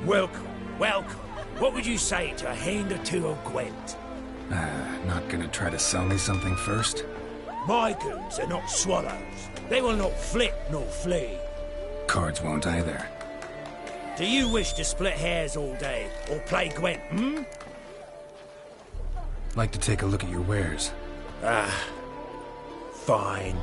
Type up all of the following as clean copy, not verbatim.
Welcome, welcome. What would you say to a hand or two of Gwent? Not gonna try to sell me something first? My goods are not swallows. They will not flit nor flee. Cards won't either. Do you wish to split hairs all day, or play Gwent, hmm? Like to take a look at your wares. Fine.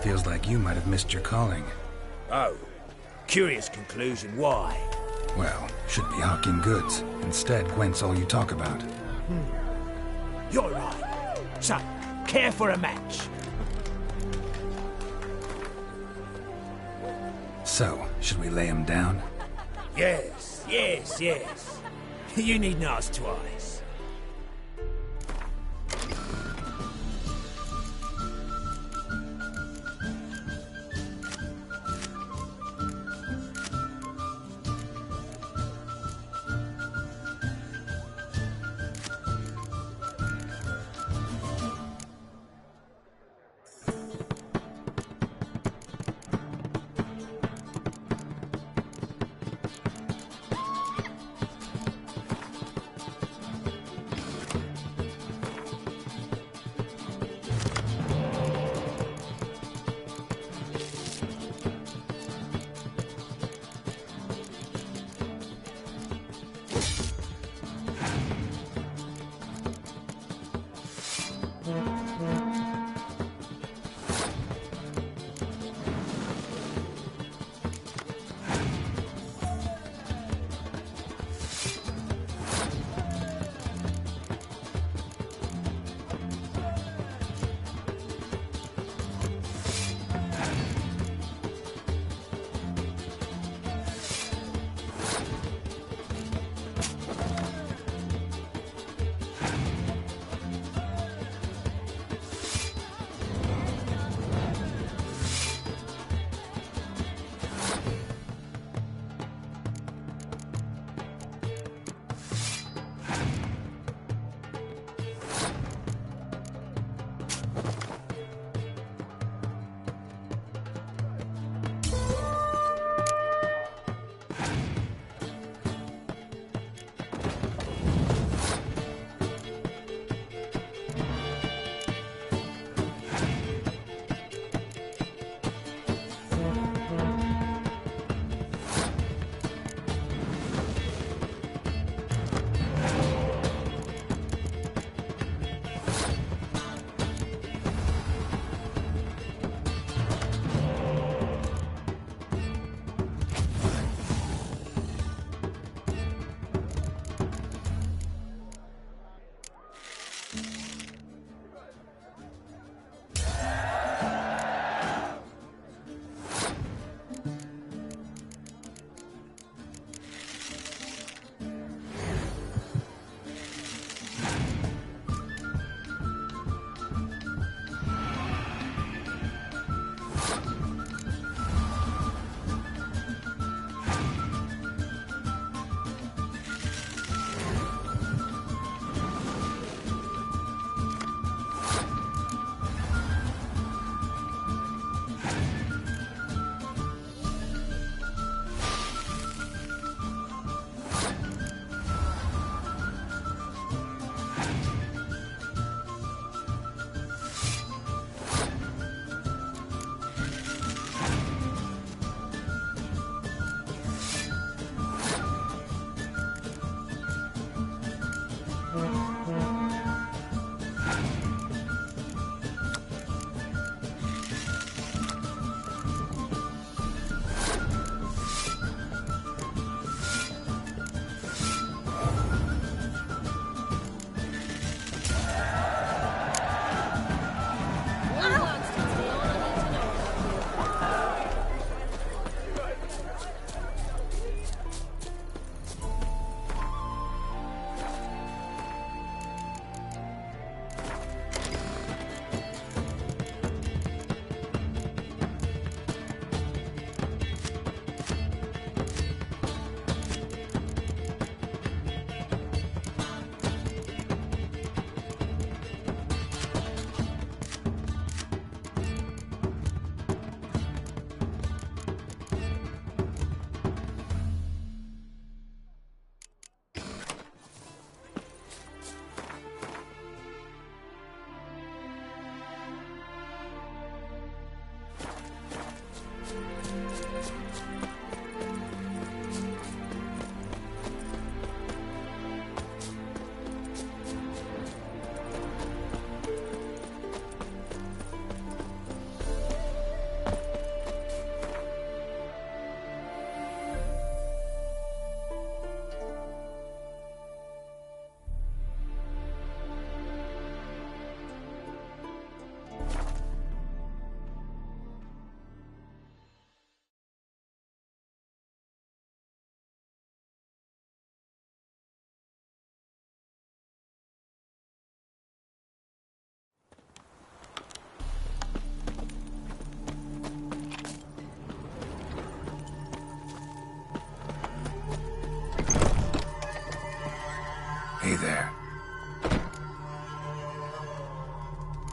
Feels like you might have missed your calling. Oh. Curious conclusion. Why? Well, should be hawking goods. Instead, Gwent's all you talk about. You're right. So, care for a match? So, should we lay him down? Yes, yes, yes. You needn't ask twice.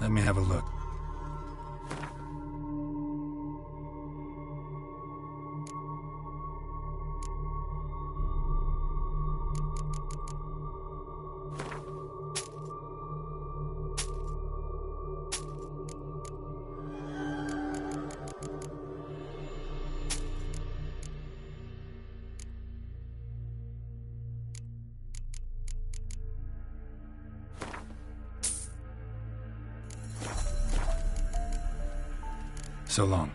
Let me have a look. So long.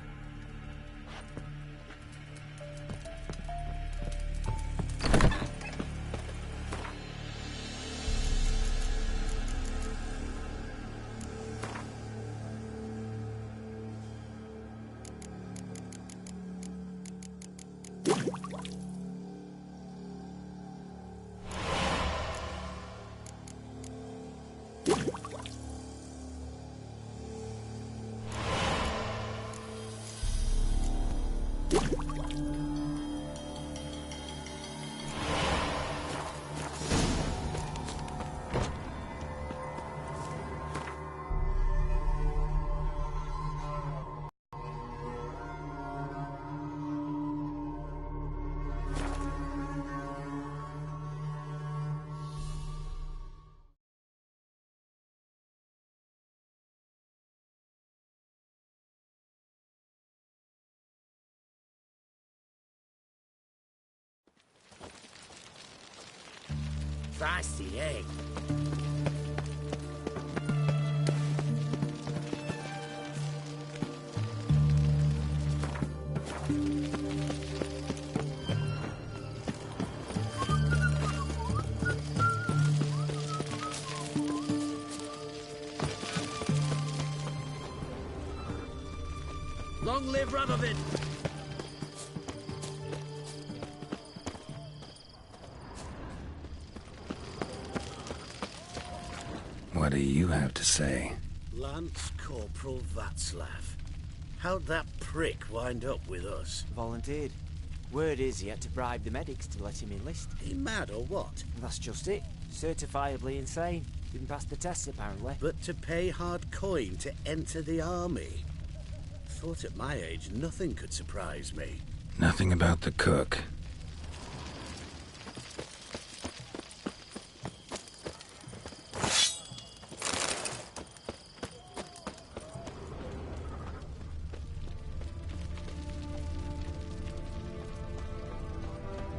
Feisty, eh? Long live Ramovin! What do you have to say? Lance Corporal Václav. How'd that prick wind up with us? Volunteered. Word is he had to bribe the medics to let him enlist. He mad or what? That's just it. Certifiably insane. Didn't pass the tests, apparently. But to pay hard coin to enter the army? Thought at my age nothing could surprise me. Nothing about the cook.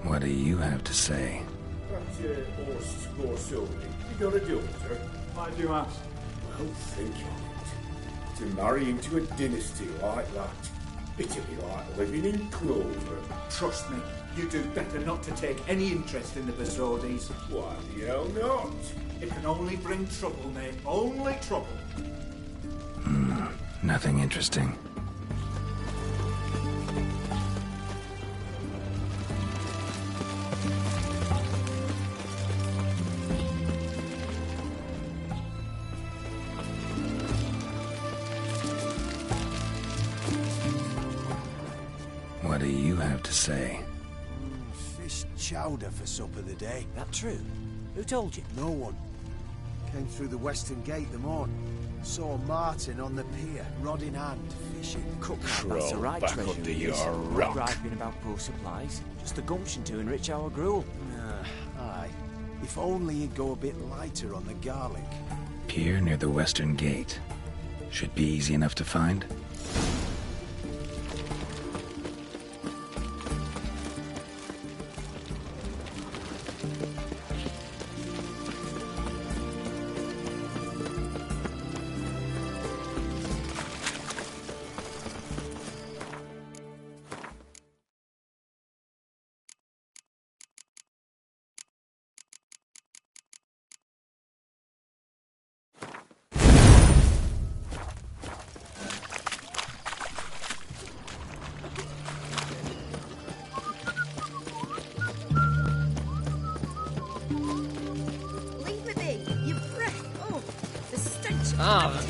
What do you have to say? That's your horse more silly. You got a daughter? Why do you ask? Well, think of it. To marry into a dynasty like that, it'd be like living in clover. Trust me, you do better not to take any interest in the Besodis. Why the hell not? It can only bring trouble, mate. Only trouble. Nothing interesting. What do you have to say? Fish chowder for supper the day. That true? Who told you? No one. Came through the western gate the morning. Saw Martin on the pier, rod in hand, fishing. Cook, that's the right treasure. Griping about poor supplies. Just the gumption to enrich our gruel. Aye. If only he'd go a bit lighter on the garlic. Pier near the western gate. Should be easy enough to find. Leave me be. Your breath. Oh, the stench of Ah.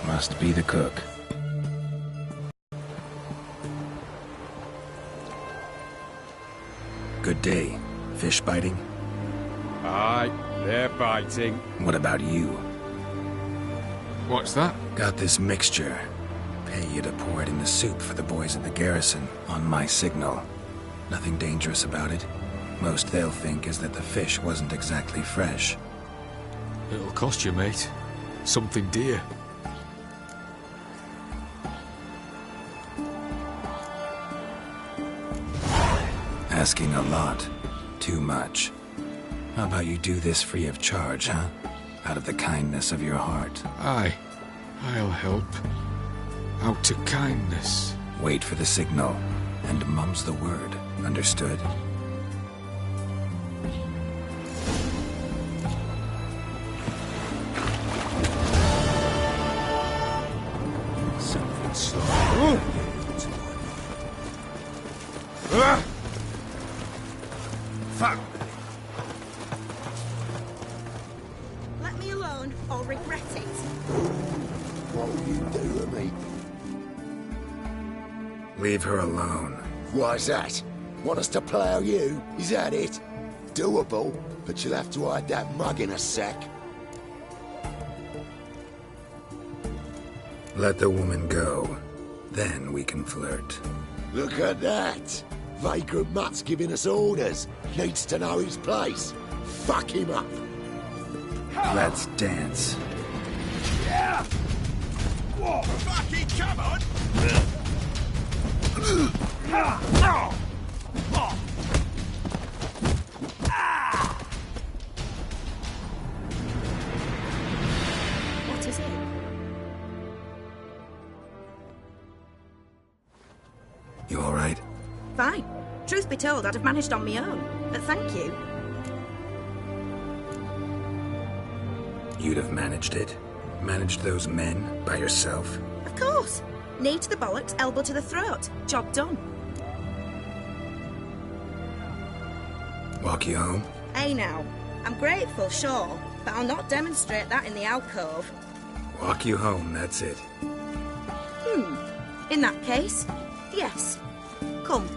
Must be the cook. Good day. Fish biting? Aye, they're biting. What about you? What's that? Got this mixture. Pay you to pour it in the soup for the boys at the garrison, on my signal. Nothing dangerous about it. Most they'll think is that the fish wasn't exactly fresh. It'll cost you, mate. Something dear. Asking a lot. Too much. How about you do this free of charge, huh? Out of the kindness of your heart. Aye, I'll help. Out of kindness. Wait for the signal, and mum's the word. Understood? Something slow. Fuck! Let me alone, or regret it. What will you do to me? Leave her alone. Why's that? Want us to plough you? Is that it? Doable, but you'll have to hide that mug in a sack. Let the woman go. Then we can flirt. Look at that! Vagrant Mutt's giving us orders. Needs to know his place. Fuck him up. Let's dance. Yeah! Whoa, fucking come on! What is it? You alright? Fine. Truth be told, I'd have managed on my own. But thank you. You'd have managed it? Managed those men by yourself? Of course. Knee to the bollocks, elbow to the throat. Job done. Walk you home? Hey now. I'm grateful, sure, but I'll not demonstrate that in the alcove. Walk you home, that's it. In that case, yes. Come.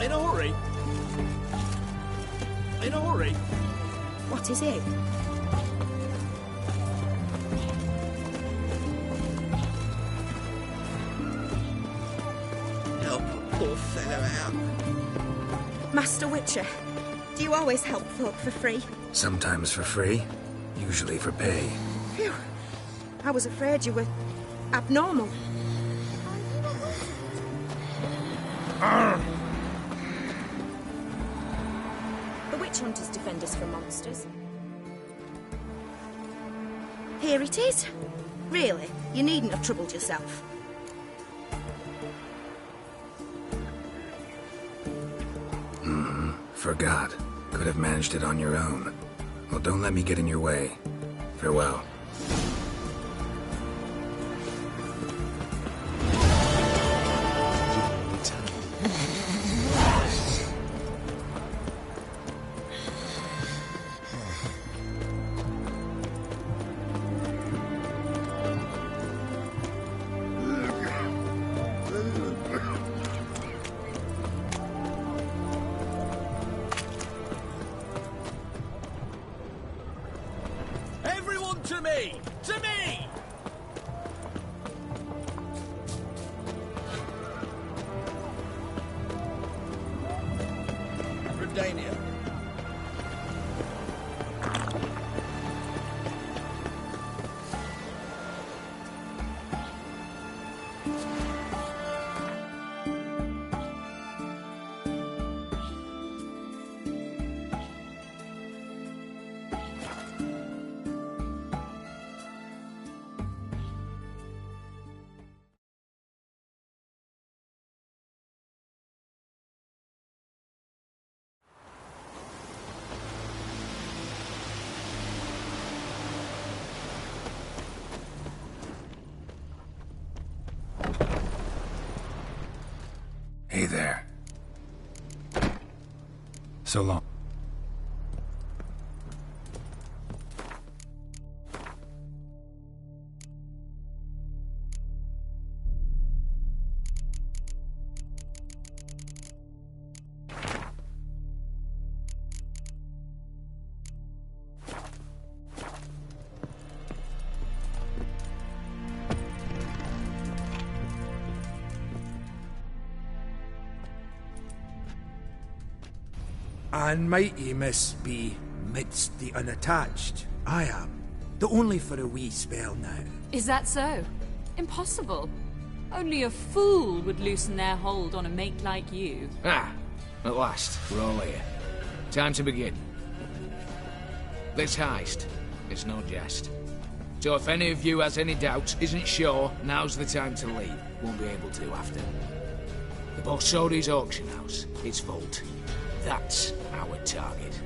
In a hurry? In a hurry? What is it? Help a poor fellow out. Master Witcher, do you always help folk for free? Sometimes for free, usually for pay. Phew. I was afraid you were abnormal. The witch hunters defend us from monsters. Here it is. Really, you needn't have troubled yourself. Forgot. Could have managed it on your own. Well, don't let me get in your way. Farewell. Everyone to me! To me! Redania. So long. And mighty must be midst the unattached. I am. Though only for a wee spell now. Is that so? Impossible. Only a fool would loosen their hold on a mate like you. Ah, at last, we're all here. Time to begin. This heist, it's no jest. So if any of you has any doubts, isn't sure, now's the time to leave. Won't be able to after. The Borsodi's auction house, its vault. That's our target.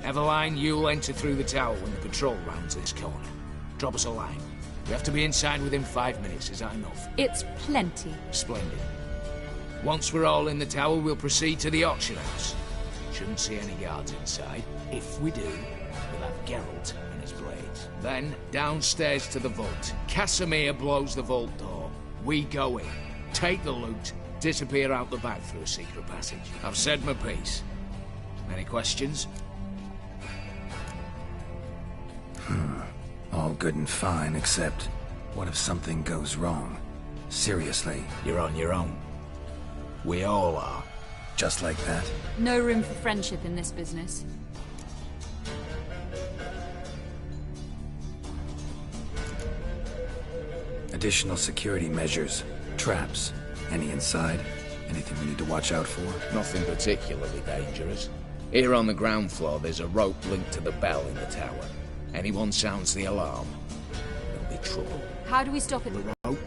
Eveline, you'll enter through the tower when the patrol rounds this corner. Drop us a line. We have to be inside within 5 minutes, is that enough? It's plenty. Splendid. Once we're all in the tower, we'll proceed to the auction house. Shouldn't see any guards inside. If we do, we'll have Geralt and his blades. Then, downstairs to the vault. Casimir blows the vault door. We go in, take the loot, disappear out the back through a secret passage. I've said my piece. Any questions? All good and fine, except what if something goes wrong? Seriously. You're on your own. We all are. Just like that? No room for friendship in this business. Additional security measures. Traps. Any inside? Anything we need to watch out for? Nothing particularly dangerous. Here on the ground floor, there's a rope linked to the bell in the tower. Anyone sounds the alarm, there'll be trouble. How do we stop it? The rope?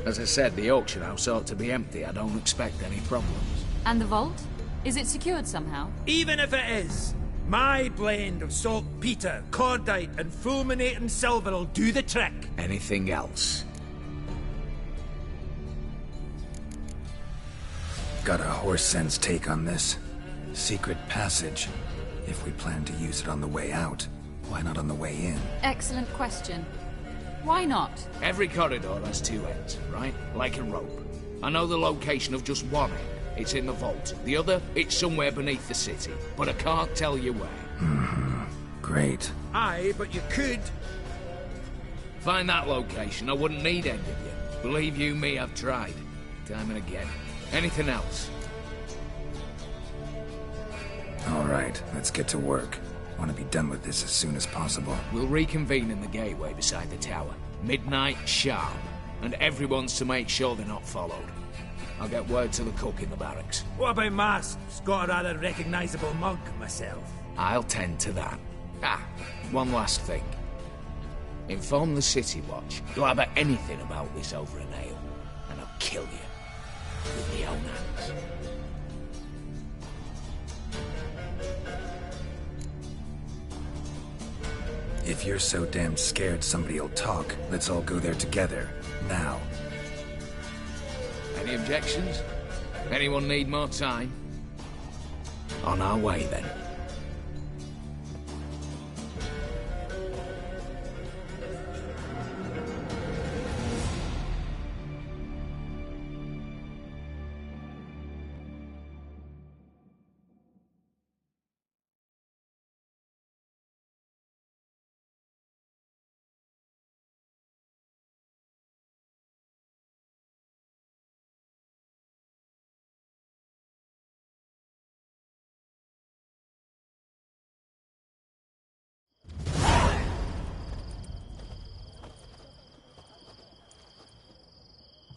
As I said, the auction house ought to be empty. I don't expect any problems. And the vault? Is it secured somehow? Even if it is, my blend of saltpeter, cordite, and fulminating silver will do the trick. Anything else? Got a horse sense take on this. Secret passage. If we plan to use it on the way out, why not on the way in? Excellent question. Why not? Every corridor has two ends, right? Like a rope. I know the location of just one end. It's in the vault. The other, it's somewhere beneath the city. But I can't tell you where. Great. Aye, but you could. Find that location, I wouldn't need any of you. Believe you me, I've tried. Time and again. Anything else? All right, let's get to work. Want to be done with this as soon as possible. We'll reconvene in the gateway beside the tower. Midnight sharp. And everyone's to make sure they're not followed. I'll get word to the cook in the barracks. What about masks? Got a rather recognisable mug myself. I'll tend to that. Ah, one last thing. Inform the City Watch. Blabber anything about this over an ale, and I'll kill you. With my own hands. If you're so damn scared somebody'll talk, let's all go there together. Now. Any objections? Anyone need more time? On our way, then.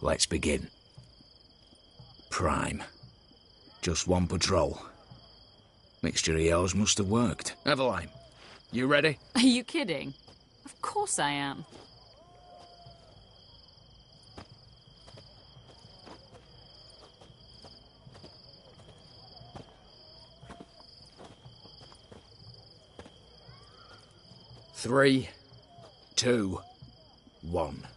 Let's begin. Prime. Just one patrol. Mixture of yours must have worked. Eveline, you ready? Are you kidding? Of course I am. Three, 2, 1.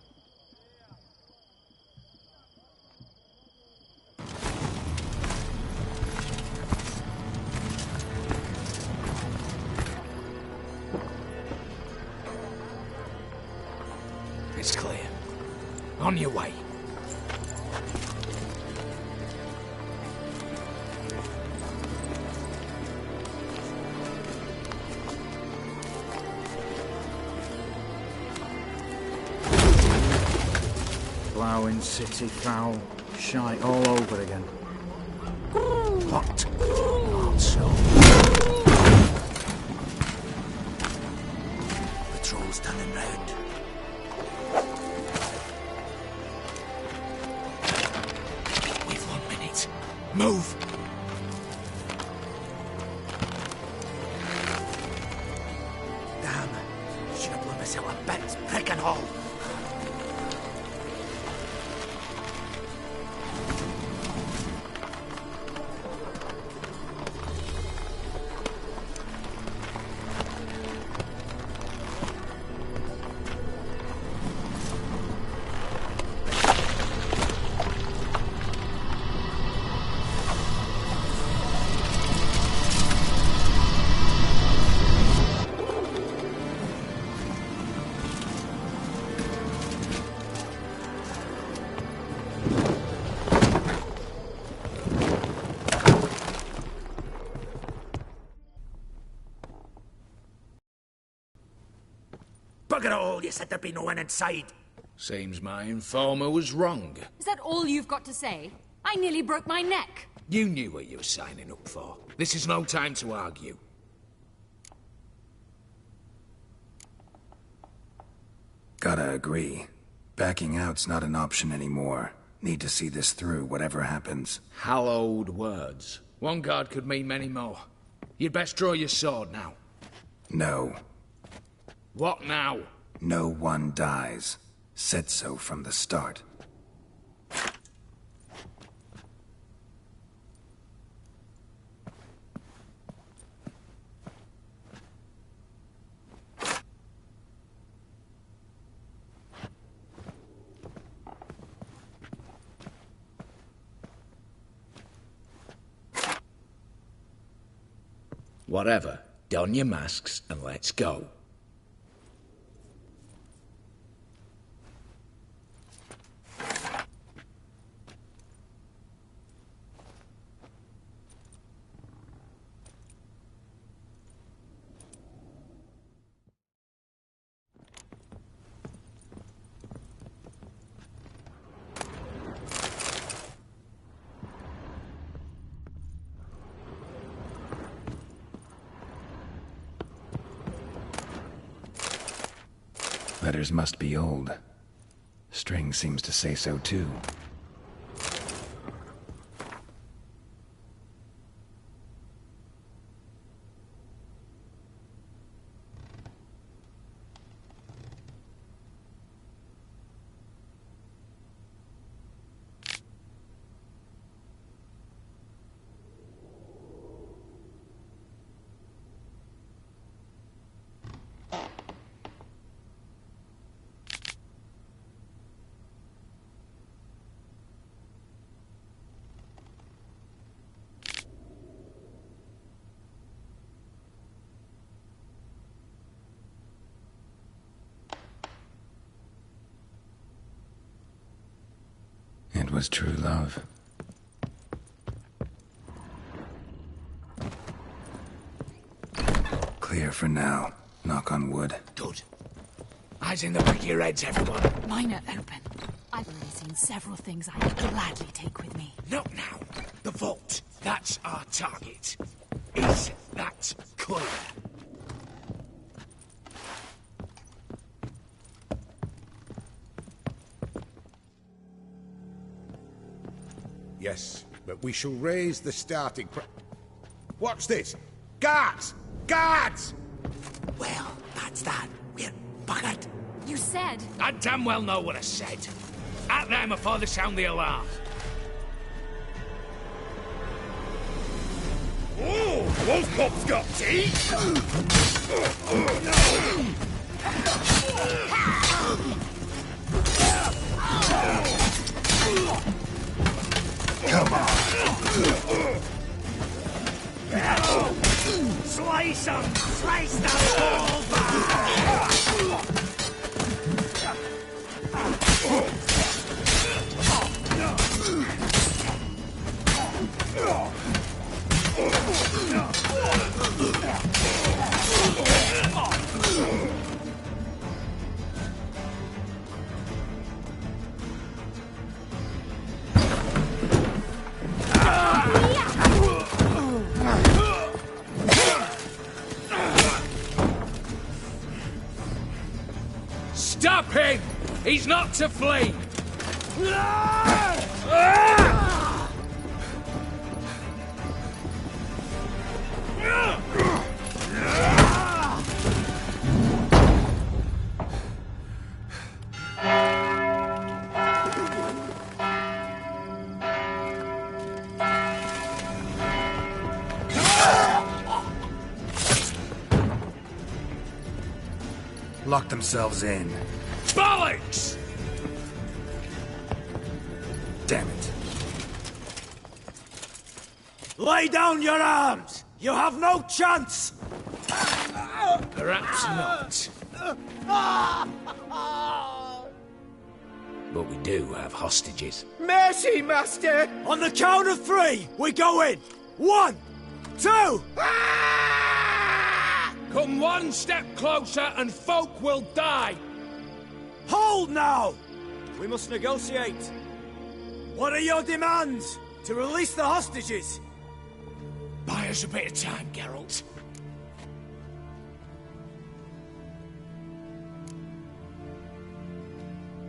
On your way. Ploughing city foul. Shite all over again. What? Not so. The troll's turning round. We've 1 minute. Move! Damn. Should have blown myself a bit. Frickin' hole. Bugger it all, you said there'd be no one inside. Seems my informer was wrong. Is that all you've got to say? I nearly broke my neck. You knew what you were signing up for. This is no time to argue. Gotta agree. Backing out's not an option anymore. Need to see this through, whatever happens. Hallowed words. One guard could mean many more. You'd best draw your sword now. No. What now? No one dies. Said so from the start. Whatever. Don your masks and let's go. Letters must be old. String seems to say so too. It was true love. Clear for now. Knock on wood. Good. Eyes in the back of your heads, everyone. Mine are open. I've already seen several things I'd gladly take with me. Not now. The vault. That's our target. Is that clear? Yes, but we shall raise the starting Watch this! Guards! Guards! Well, that's that. We're buggered. You said... I damn well know what I said. At them before they sound the alarm. Oh, Wolfpop's got teeth! Come on! Slice them! Slice them all back! He's not to flee! Lock themselves in. Bollocks! Damn it. Lay down your arms! You have no chance! Perhaps not. But we do have hostages. Mercy, Master! On the count of 3, we go in! 1, 2... Come one step closer and folk will die! Hold now! We must negotiate. What are your demands? To release the hostages? Buy us a bit of time, Geralt.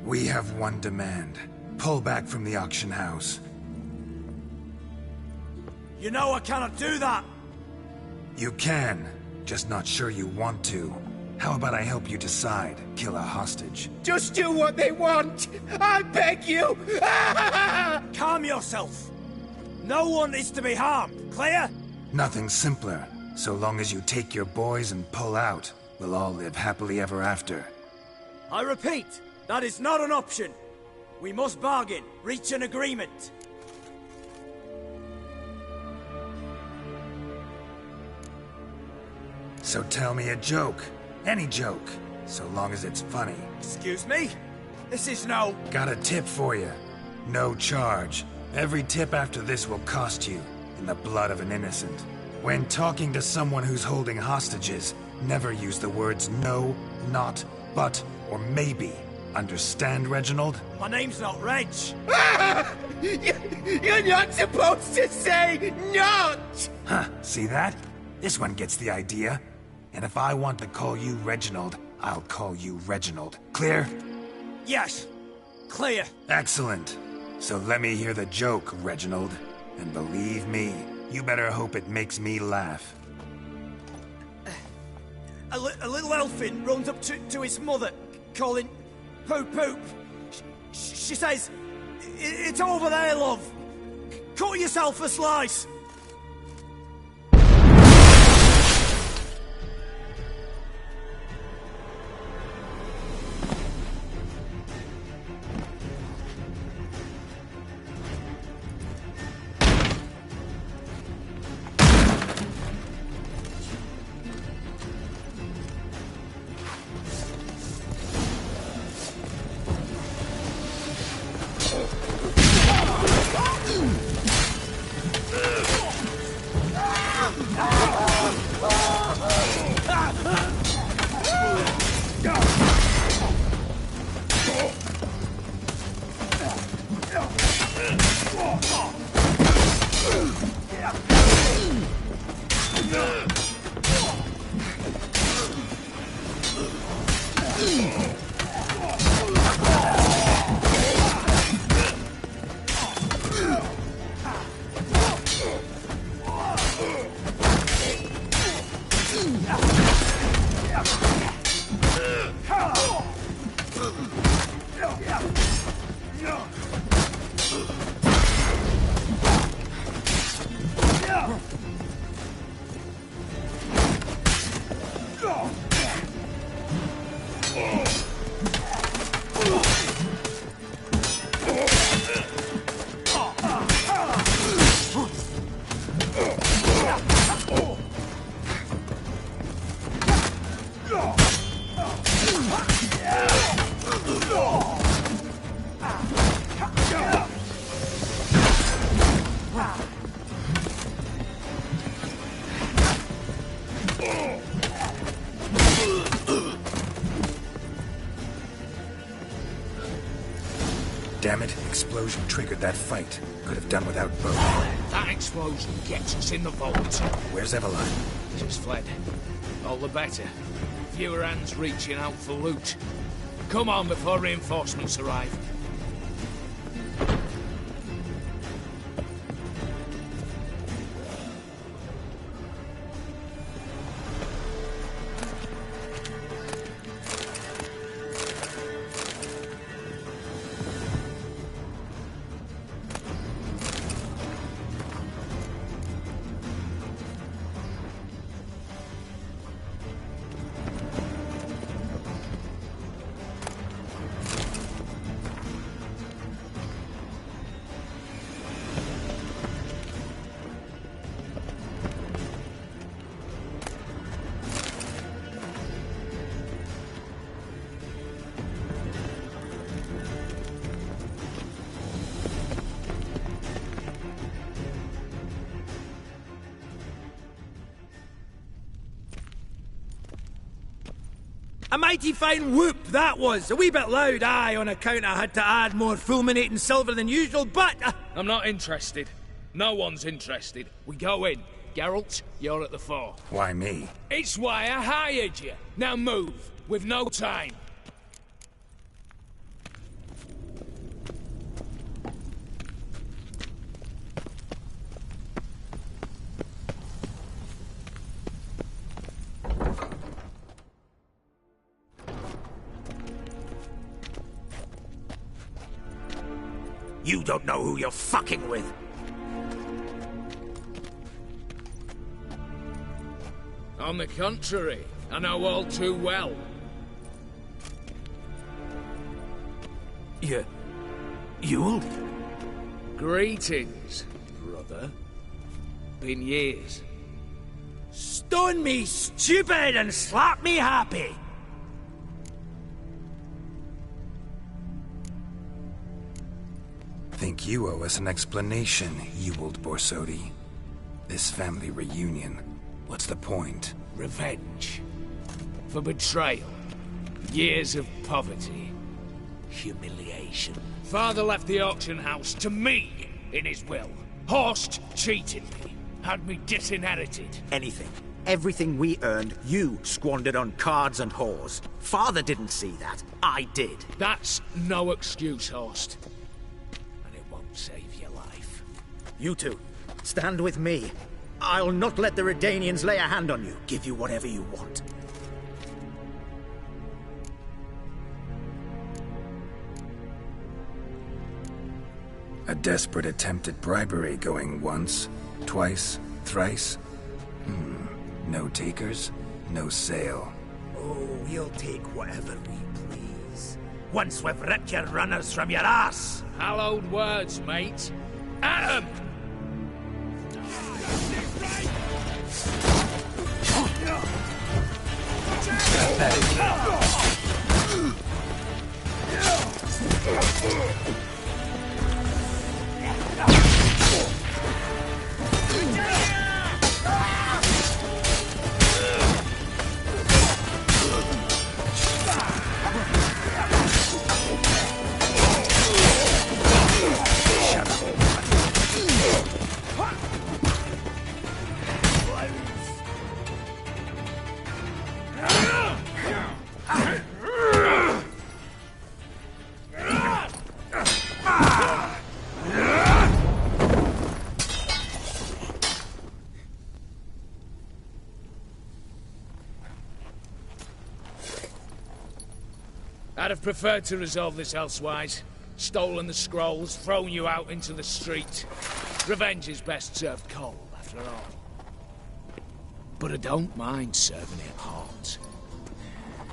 We have one demand. Pull back from the auction house. You know I cannot do that! You can, just not sure you want to. How about I help you decide? Kill a hostage. Just do what they want! I beg you! Calm yourself! No one is to be harmed, clear? Nothing simpler. So long as you take your boys and pull out, we'll all live happily ever after. I repeat, that is not an option. We must bargain, reach an agreement. So tell me a joke. Any joke. So long as it's funny. Excuse me? This is no... Got a tip for you. No charge. Every tip after this will cost you, in the blood of an innocent. When talking to someone who's holding hostages, never use the words no, not, but, or maybe. Understand, Reginald? My name's not Reg. You're not supposed to say not! Huh, see that? This one gets the idea. And if I want to call you Reginald, I'll call you Reginald. Clear? Yes. Clear. Excellent. So let me hear the joke, Reginald. And believe me, you better hope it makes me laugh. A little elfin runs up to his mother, calling Poop Poop. She says, "It's over there, love. Cut yourself a slice." Damn it, explosion triggered that fight. Could have done without both. That explosion gets us in the vault. Where's Eveline? She's fled. All the better. Fewer hands reaching out for loot. Come on before reinforcements arrive. A mighty fine whoop, that was. A wee bit loud, aye, on account I had to add more fulminating silver than usual, but... I'm not interested. No one's interested. We go in. Geralt, you're at the fore. Why me? It's why I hired you. Now move. We've no time. You don't know who you're fucking with. On the contrary, I know all too well. You'll? Greetings, brother. Been years. Stone me stupid and slap me happy. Think you owe us an explanation, you old Borsodi. This family reunion, what's the point? Revenge. For betrayal. Years of poverty. Humiliation. Father left the auction house to me in his will. Horst cheated me. Had me disinherited. Anything. Everything we earned, you squandered on cards and whores. Father didn't see that. I did. That's no excuse, Horst. And it won't save your life. You two, stand with me. I'll not let the Redanians lay a hand on you. Give you whatever you want. A desperate attempt at bribery going once, twice, thrice. No takers, no sale. Oh, we'll take whatever we please. Once we've ripped your runners from your ass. Hallowed words, mate. At 'em! I'd have preferred to resolve this elsewise. Stolen the scrolls, thrown you out into the street. Revenge is best served cold, after all. But I don't mind serving it hot.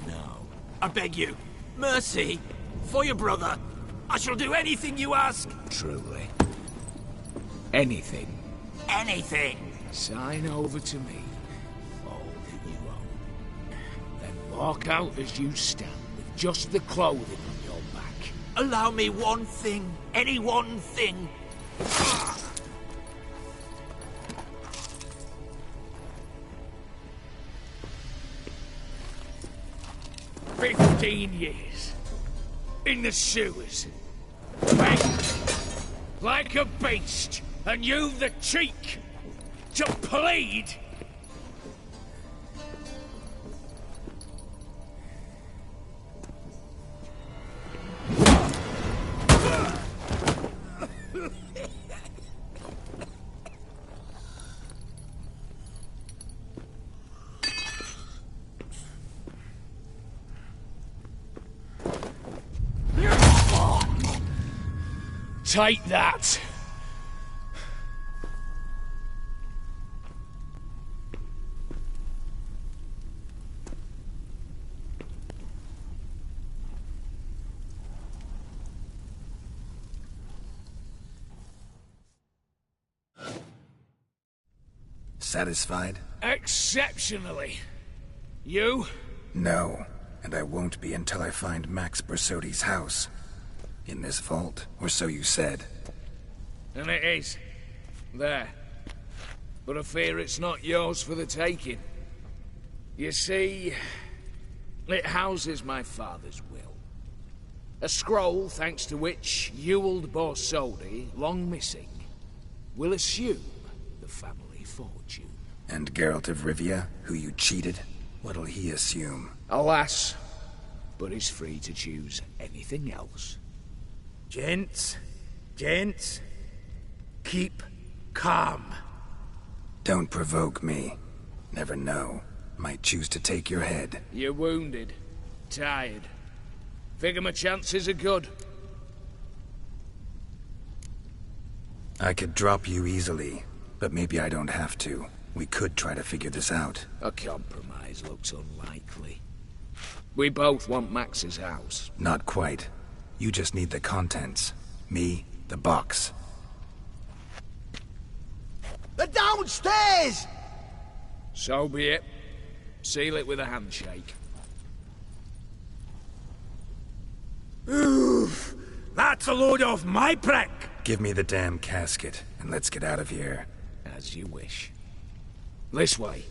No. I beg you, mercy, for your brother. I shall do anything you ask. Truly. Anything. Anything. Sign over to me all that you own. Then walk out as you stand. Just the clothing on your back. Allow me one thing. Any one thing. 15 years. In the sewers. Begged. Like a beast. And you've the cheek to plead. Take that. Satisfied? Exceptionally. You? No, and I won't be until I find Max Bersodi's house. In this vault, or so you said. And it is. There. But I fear it's not yours for the taking. You see, it houses my father's will. A scroll thanks to which Ewald Borsodi, long missing, will assume the family fortune. And Geralt of Rivia, who you cheated, what'll he assume? Alas, but he's free to choose anything else. Gents, keep calm. Don't provoke me. Never know. Might choose to take your head. You're wounded. Tired. Figure my chances are good. I could drop you easily, but maybe I don't have to. We could try to figure this out. A compromise looks unlikely. We both want Max's house. Not quite. You just need the contents. Me, the box. They're downstairs! So be it. Seal it with a handshake. Oof! That's a load off my prick! Give me the damn casket, and let's get out of here. As you wish. This way.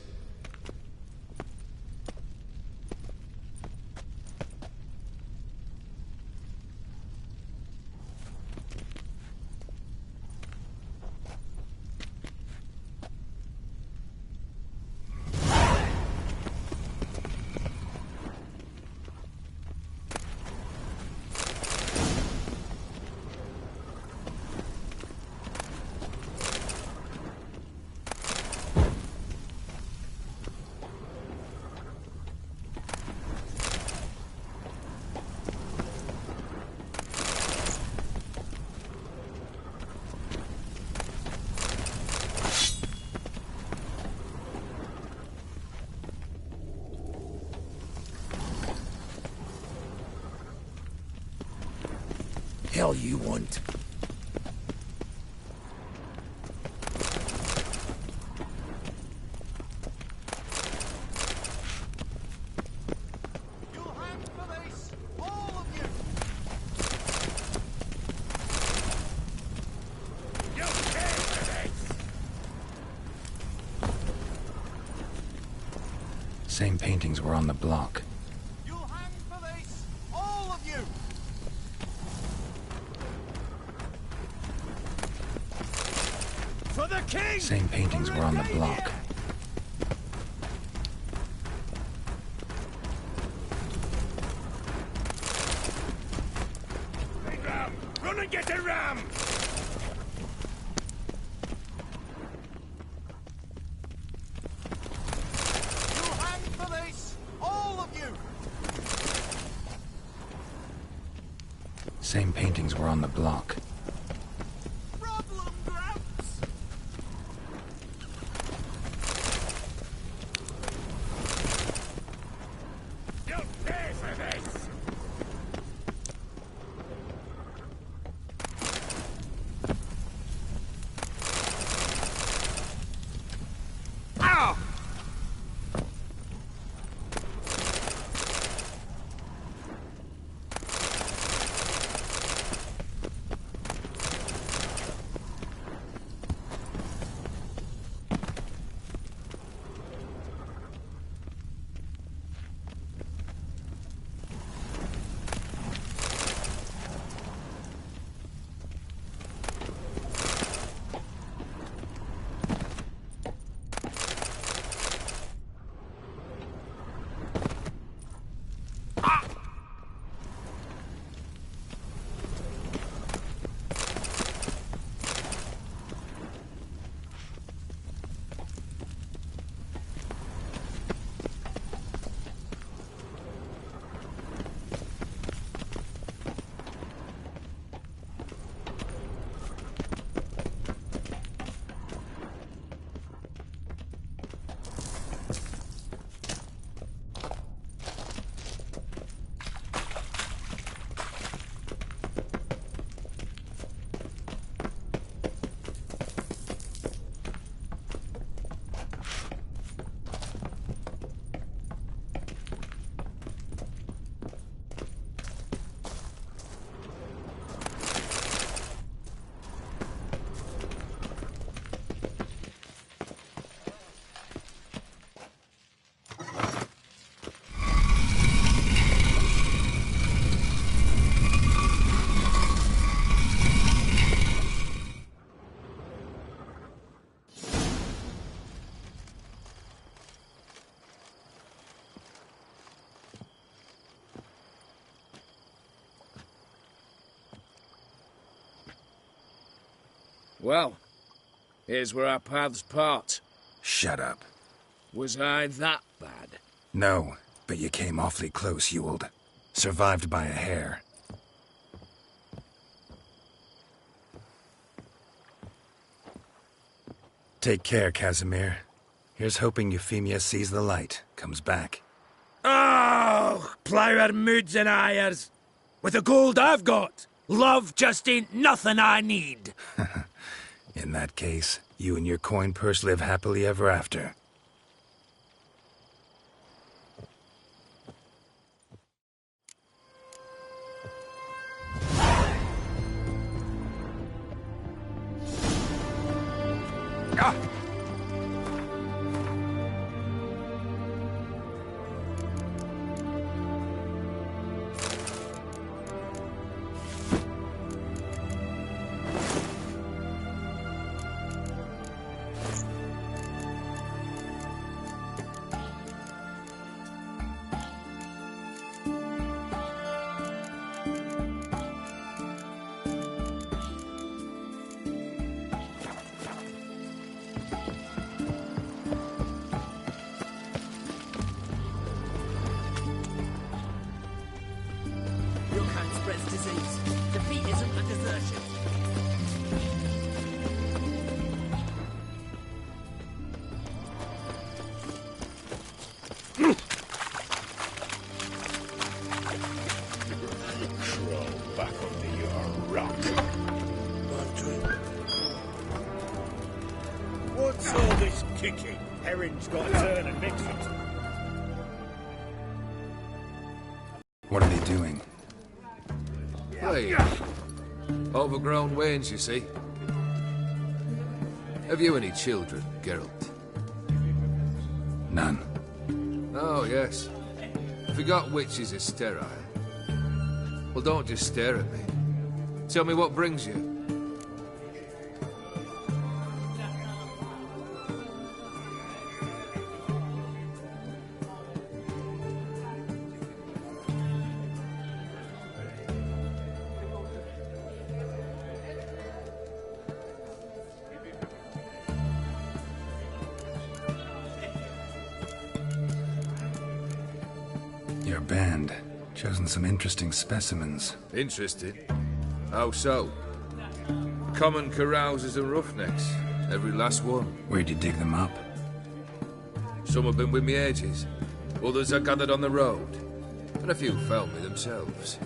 Hell you want? Same paintings were on the block. Same paintings were on the block. Run and get the ram! You hang for this, all of you! Same paintings were on the block. Well, here's where our paths part. Shut up. Was I that bad? No, but you came awfully close, Ewald. Survived by a hair. Take care, Casimir. Here's hoping Euphemia sees the light, comes back. Oh, plougher moods and hires. With the gold I've got, love just ain't nothing I need. In that case, you and your coin purse live happily ever after. Ah! Defeat isn't a desertion. Crawl back under your rock. What's all this kicking? Erin's got to turn and mix it. What are they doing? Hey, overgrown wains, you see. Have you any children, Geralt? None. Oh, yes. Forgot witches are sterile. Well, don't just stare at me. Tell me what brings you. Your band. Chosen some interesting specimens. Interested? How so? Common carousers and roughnecks. Every last one. Where'd you dig them up? Some have been with me ages. Others I gathered on the road. And a few found me themselves.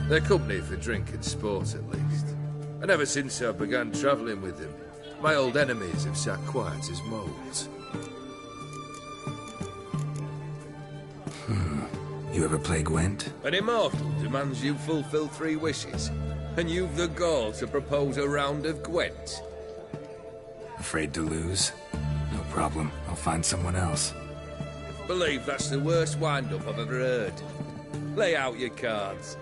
They're company for drink and sport, at least. And ever since I began travelling with them, my old enemies have sat quiet as moles. You ever play Gwent? An immortal demands you fulfill 3 wishes, and you've the gall to propose a round of Gwent. Afraid to lose? No problem. I'll find someone else. Believe that's the worst wind-up I've ever heard. Lay out your cards.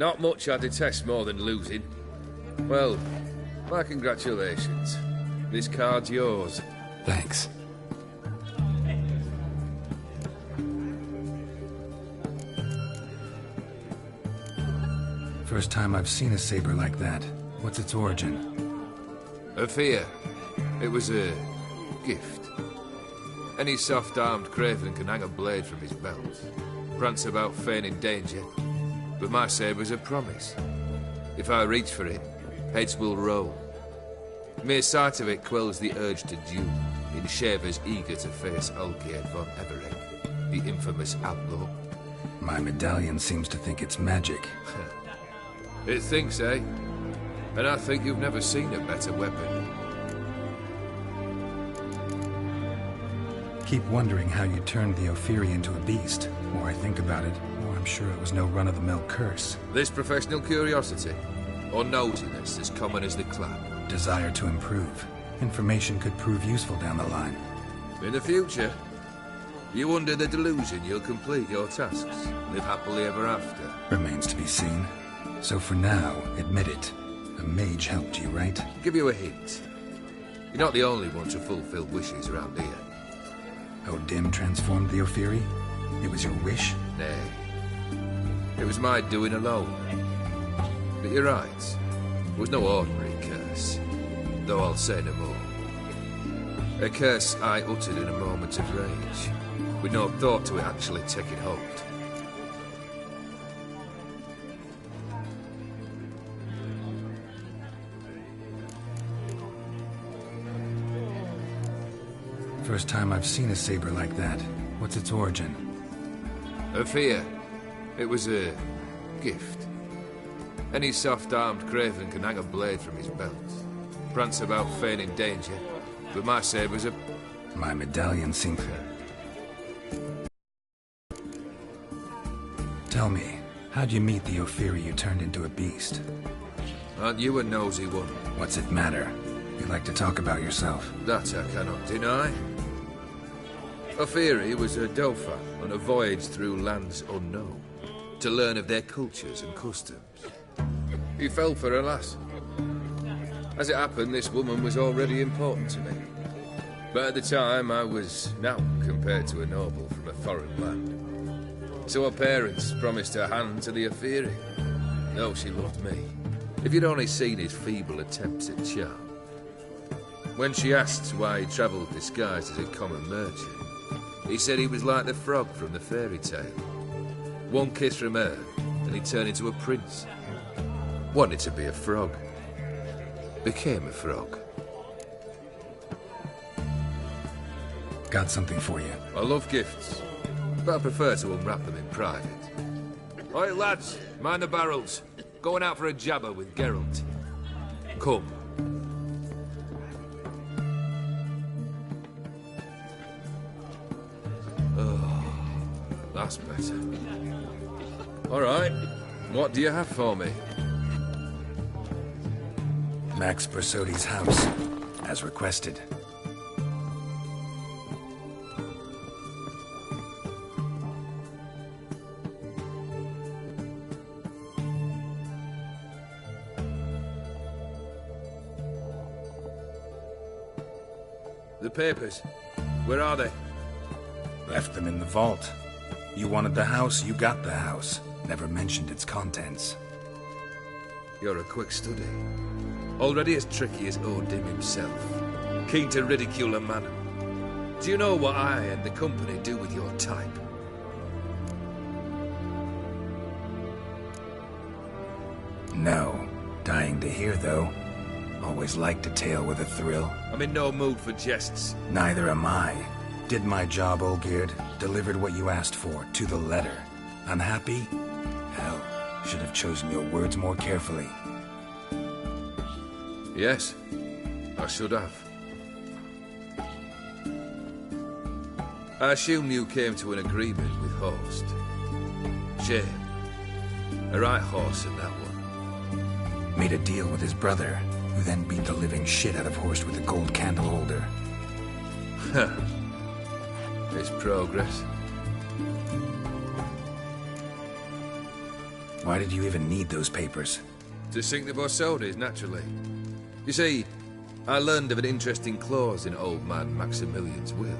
Not much I detest more than losing. Well, my congratulations. This card's yours. Thanks. First time I've seen a saber like that. What's its origin? A fear. It was a gift. Any soft-armed craven can hang a blade from his belt, prance about feigning danger, but my saber's a promise. If I reach for it, heads will roll. Mere sight of it quells the urge to duel in shavers eager to face Olgierd von Everett, the infamous outlaw. My medallion seems to think it's magic. It thinks, eh? And I think you've never seen a better weapon. Keep wondering how you turned the Ophiri into a beast. The more I think about it, the more I'm sure it was no run-of-the-mill curse. This professional curiosity, or nosiness as common as the clap? Desire to improve. Information could prove useful down the line. In the future, you under the delusion you'll complete your tasks, live happily ever after. Remains to be seen. So for now, admit it. A mage helped you, right? Give you a hint. You're not the only one to fulfill wishes around here. Odim transformed the Ophiri? It was your wish? Nay. It was my doing alone. But you're right. It was no ordinary curse. Though I'll say no more. A curse I uttered in a moment of rage, with no thought to it actually taking hold. First time I've seen a saber like that. What's its origin? A fear. It was a gift. Any soft-armed craven can hang a blade from his belt, prance about feigning danger, but my saber's a... My medallion seems... Tell me, how'd you meet the Ophiri you turned into a beast? Aren't you a nosy one? What's it matter? You like to talk about yourself. That I cannot deny. Ophiri was a Dauphin on a voyage through lands unknown, to learn of their cultures and customs. He fell for a lass. As it happened, this woman was already important to me. But at the time, I was now compared to a noble from a foreign land. So her parents promised her hand to the Ophiri. No, she loved me. If you'd only seen his feeble attempts at charm. When she asked why he travelled disguised as a common merchant, he said he was like the frog from the fairy tale. One kiss from her, and he turned into a prince. Wanted to be a frog. Became a frog. Got something for you. I love gifts, but I prefer to unwrap them in private. Oi, lads, mind the barrels. Going out for a jabber with Geralt. Come. That's better. All right. What do you have for me? Max Bersodi's house, as requested. The papers. Where are they? Left them in the vault. You wanted the house, you got the house. Never mentioned its contents. You're a quick study. Already as tricky as Odim himself. Keen to ridicule a man. Do you know what I and the company do with your type? No. Dying to hear, though. Always liked a tale with a thrill. I'm in no mood for jests. Neither am I. Did my job, Olgierd. Delivered what you asked for, to the letter. Unhappy? Hell, should have chosen your words more carefully. Yes, I should have. I assume you came to an agreement with Horst. Shame. A right horse in that one. Made a deal with his brother, who then beat the living shit out of Horst with a gold candle holder. It's progress. Why did you even need those papers? To sink the Borsodis, naturally. You see, I learned of an interesting clause in old man Maximilian's will.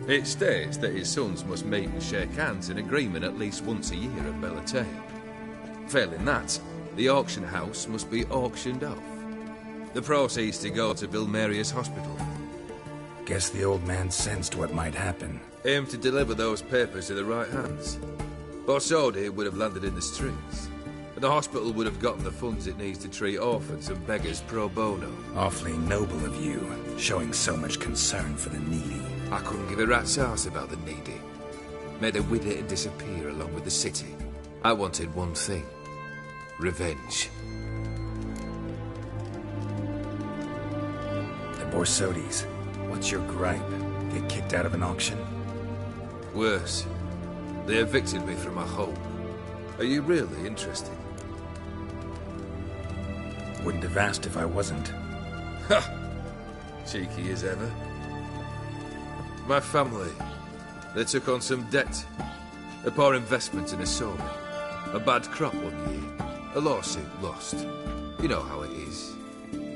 It states that his sons must meet and shake hands in agreement at least once a year at Bellatane. Failing that, the auction house must be auctioned off. The proceeds to go to Vilmeria's hospital. Guess the old man sensed what might happen. Aimed to deliver those papers to the right hands. Borsodi would have landed in the streets, and the hospital would have gotten the funds it needs to treat orphans and beggars pro bono. Awfully noble of you, showing so much concern for the needy. I couldn't give a rat's ass about the needy. May they wither and disappear along with the city. I wanted one thing. Revenge. The Borsodis. What's your gripe? Get kicked out of an auction? Worse. They evicted me from my home. Are you really interested? Wouldn't have asked if I wasn't. Ha! Cheeky as ever. My family, they took on some debt. A poor investment in a sawmill. A bad crop one year. A lawsuit lost. You know how it is.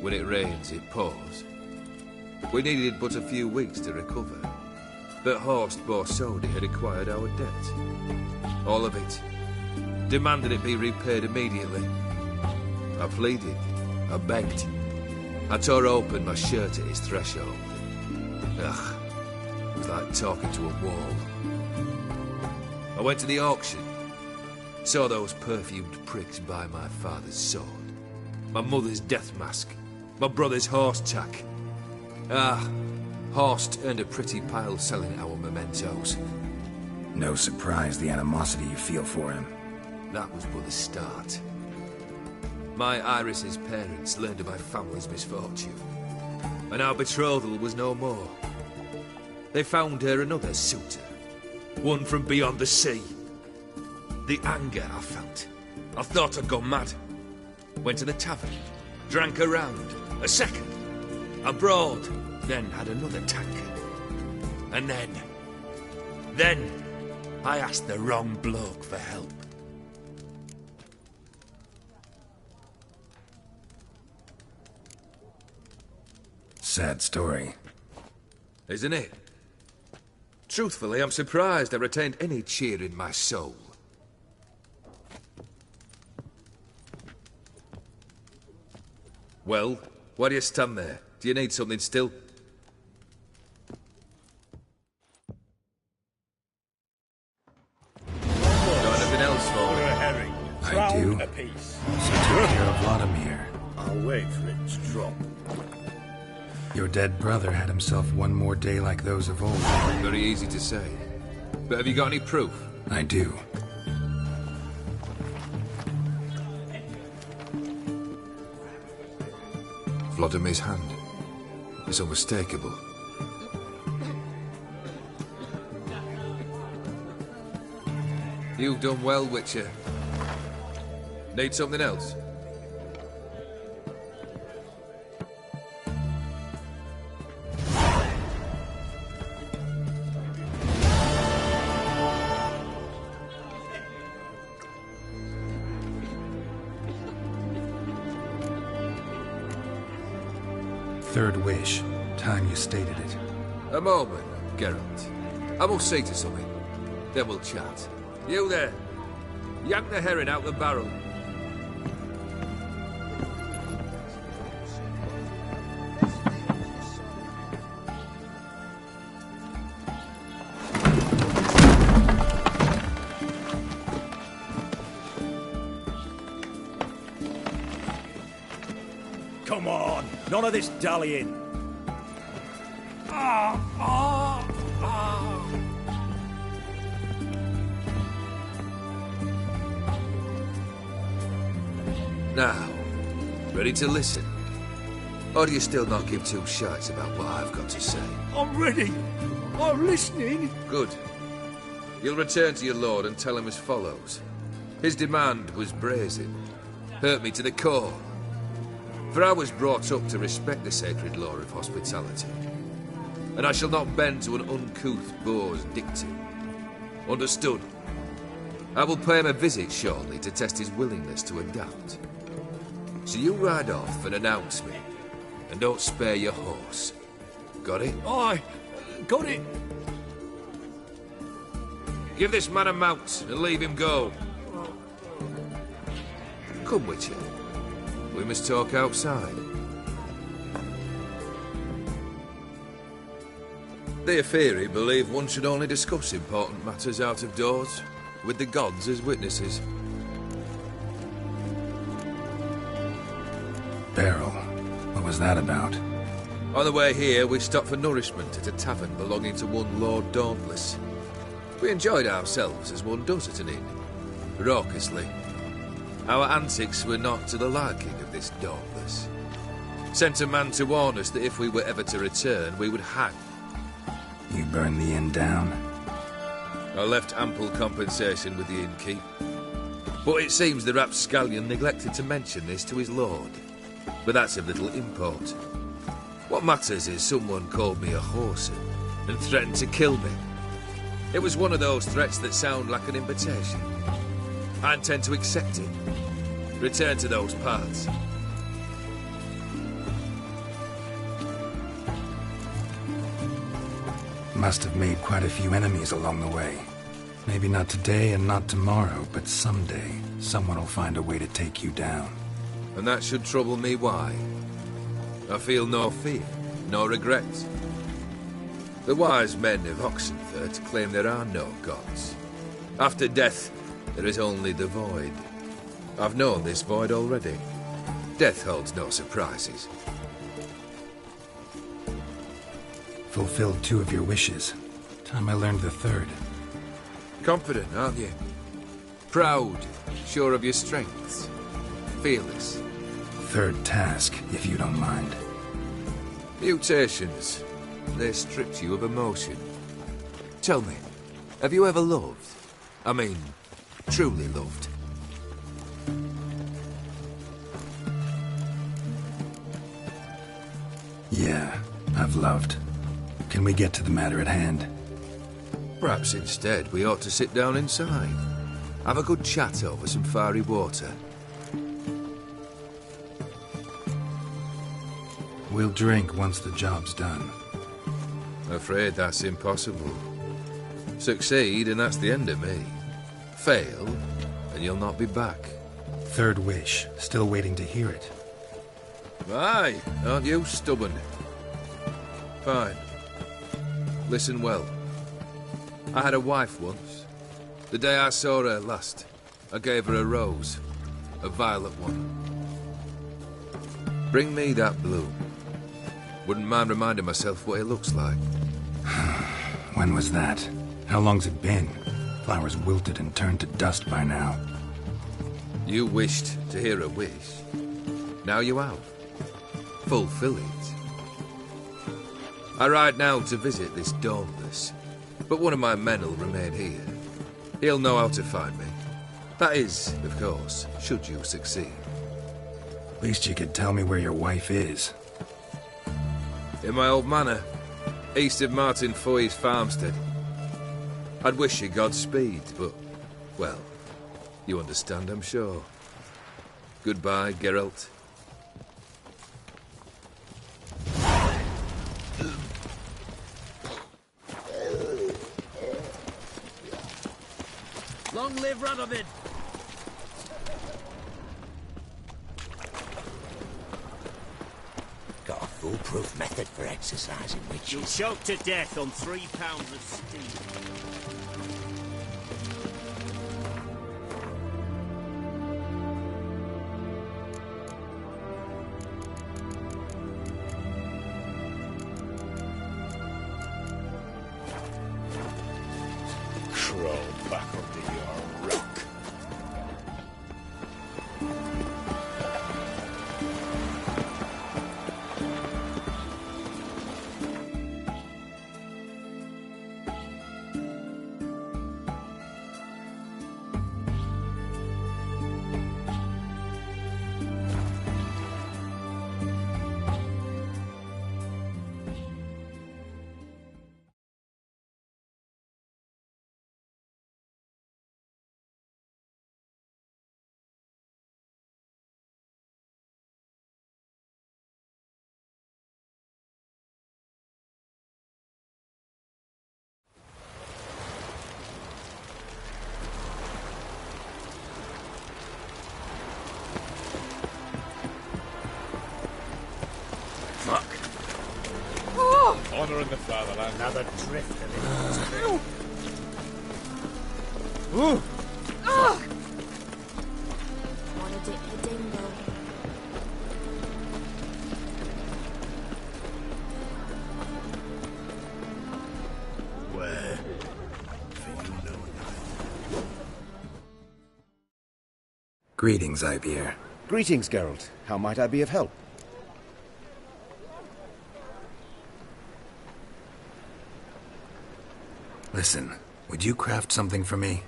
When it rains, it pours. We needed but a few weeks to recover. But Horst Borsodi had acquired our debt. All of it. Demanded it be repaid immediately. I pleaded. I begged. I tore open my shirt at his threshold. Ugh. It was like talking to a wall. I went to the auction. Saw those perfumed pricks buy my father's sword. My mother's death mask. My brother's horse tack. Ah, Horst earned a pretty pile selling our mementos. No surprise the animosity you feel for him. That was but the start. My Iris's parents learned of my family's misfortune, and our betrothal was no more. They found her another suitor, one from beyond the sea. The anger I felt. I thought I'd gone mad. Went to the tavern, drank a round, a second, abroad, then had another tankard. And then, I asked the wrong bloke for help. Sad story. Isn't it? Truthfully, I'm surprised I retained any cheer in my soul. Well, why do you stand there? Do you need something still? Got anything else for me? I do. So take care of Vladimir. I'll wait for it to drop. Your dead brother had himself one more day like those of old. Very easy to say. But have you got any proof? I do. Vladimir's hand. It's unmistakable. You've done well, Witcher. Need something else? Third wish. Time you stated it. A moment, Geralt. I must see to something. Then we'll chat. You there. Yank the herring out the barrel. Come on, none of this dallying. Now, ready to listen? Or do you still not give two shites about what I've got to say? I'm ready. I'm listening. Good. You'll return to your lord and tell him as follows. His demand was brazen. Hurt me to the core. For I was brought up to respect the sacred law of hospitality. And I shall not bend to an uncouth boor's dictum. Understood? I will pay him a visit shortly to test his willingness to adapt. So you ride off and announce me, and don't spare your horse. Got it? Aye, got it. Give this man a mount and leave him go. Come with you. We must talk outside. The Aetheri believe one should only discuss important matters out of doors, with the gods as witnesses. Beryl, what was that about? On the way here, we stopped for nourishment at a tavern belonging to one Lord Dauntless. We enjoyed ourselves as one does at an inn, raucously. Our antics were not to the liking of this Dauntless. Sent a man to warn us that if we were ever to return, we would hang. You burned the inn down? I left ample compensation with the innkeep. But it seems the rapscallion neglected to mention this to his lord. But that's of little import. What matters is someone called me a whoreson and threatened to kill me. It was one of those threats that sound like an invitation. I intend to accept it. Return to those parts. Must have made quite a few enemies along the way. Maybe not today and not tomorrow, but someday, someone will find a way to take you down. And that should trouble me why? I feel no fear, no regret. The wise men of Oxenfurt claim there are no gods. After death, there is only the void. I've known this void already. Death holds no surprises. Fulfilled 2 of your wishes. Time I learned the 3rd. Confident, aren't you? Proud, sure of your strengths. Fearless. 3rd task, if you don't mind. Mutations. They stripped you of emotion. Tell me, have you ever loved? I mean, truly loved? Yeah, I've loved. Can we get to the matter at hand? Perhaps instead we ought to sit down inside. Have a good chat over some fiery water. We'll drink once the job's done. Afraid that's impossible. Succeed and that's the end of me. Fail and you'll not be back. 3rd wish. Still waiting to hear it. Aye, aren't you stubborn? Fine. Listen well. I had a wife once. The day I saw her last, I gave her a rose. A violet one. Bring me that bloom. Wouldn't mind reminding myself what it looks like. When was that? How long's it been? Flowers wilted and turned to dust by now. You wished to hear a wish. Now you have. Fulfill it. I ride now to visit this Dauntless, but one of my men will remain here. He'll know how to find me. That is, of course, should you succeed. Least you could tell me where your wife is. In my old manor, east of Martin Foy's farmstead. I'd wish you Godspeed, but, well, you understand, I'm sure. Goodbye, Geralt. Long live Radovid! Got a foolproof method for exercising witches. You'll choke to death on 3 pounds of steam. Crawl back under your rock. Fuck. Oh. Honouring the fatherland. Another drift of it. Ooh. Oh. Wanna dip the dingle. Where? For you know not. Greetings, Ibeer. Greetings, Geralt. How might I be of help? Listen, would you craft something for me?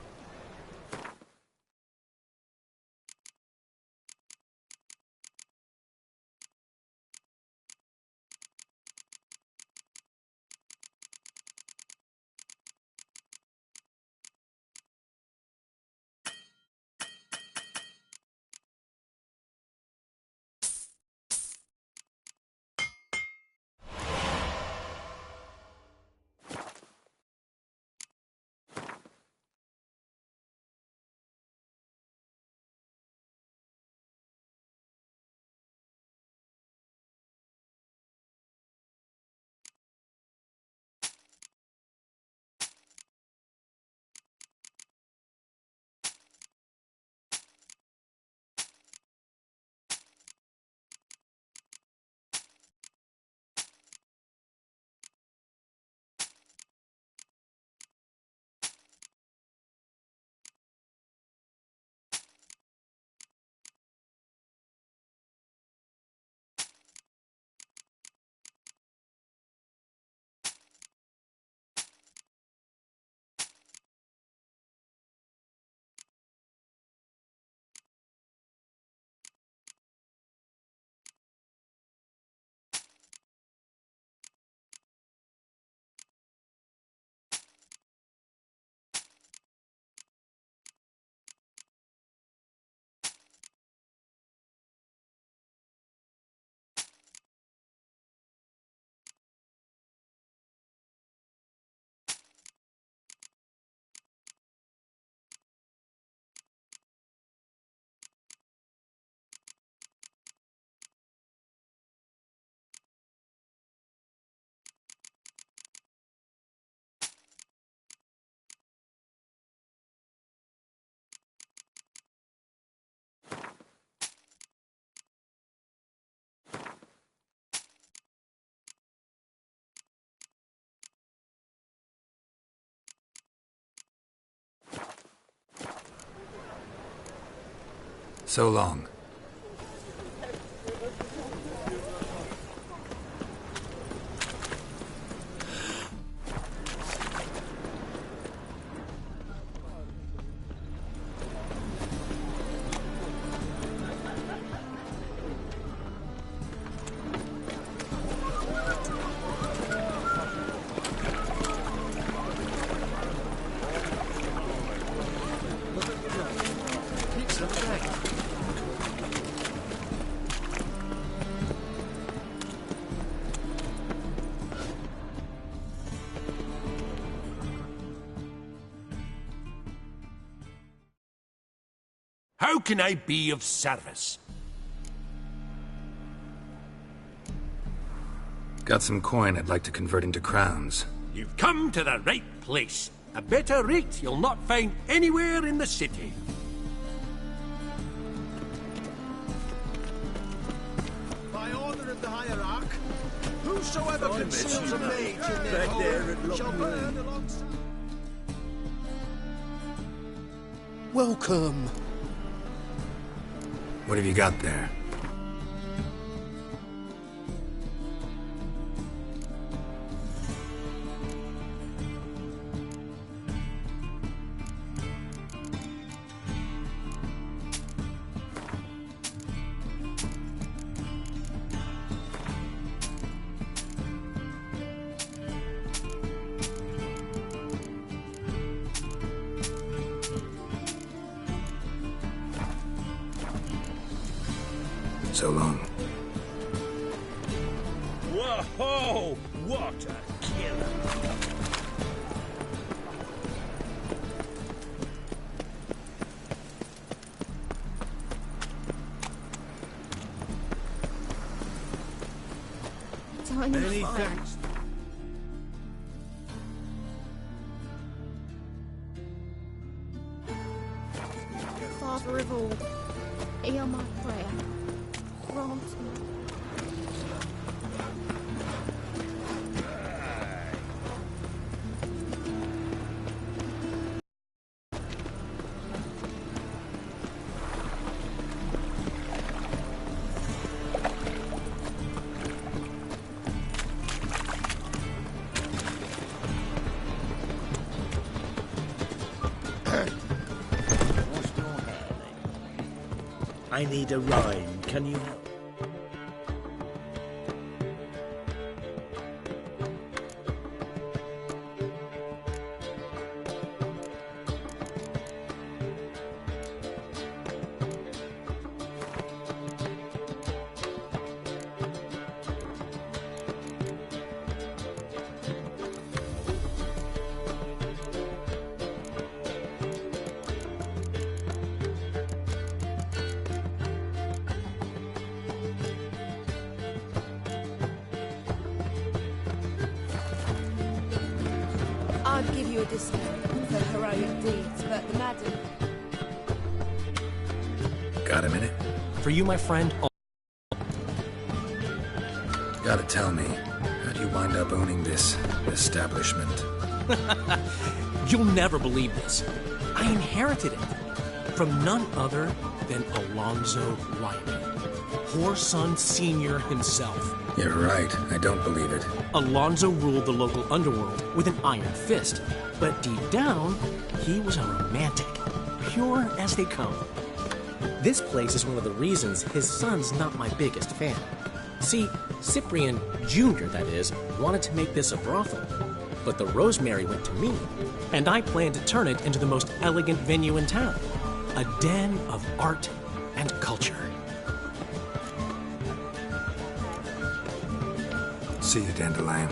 So long. How can I be of service? Got some coin I'd like to convert into crowns. You've come to the right place. A better rate you'll not find anywhere in the city. By order of the hierarch, whosoever conceals a mage in their Right there at home shall Loch burn Lane. alongside. Welcome. What have you got there? So long. Whoa! What a killer! tiny Many fire. thanks. Father of all, hear my prayer. Grant me. I need a rhyme. Can you help? I'd give you a discount for heroic deeds, but the madam... Got a minute? For you, my friend... Gotta tell me, how'd you wind up owning this establishment? You'll never believe this. I inherited it from none other than Alonzo Riley, Whoreson Sr. himself. You're right, I don't believe it. Alonzo ruled the local underworld with an iron fist, but deep down, he was a romantic, pure as they come. This place is one of the reasons his son's not my biggest fan. See, Cyprian Jr., that is, wanted to make this a brothel, but the Rosemary went to me, and I planned to turn it into the most elegant venue in town, a den of art and culture. See you, Dandelion.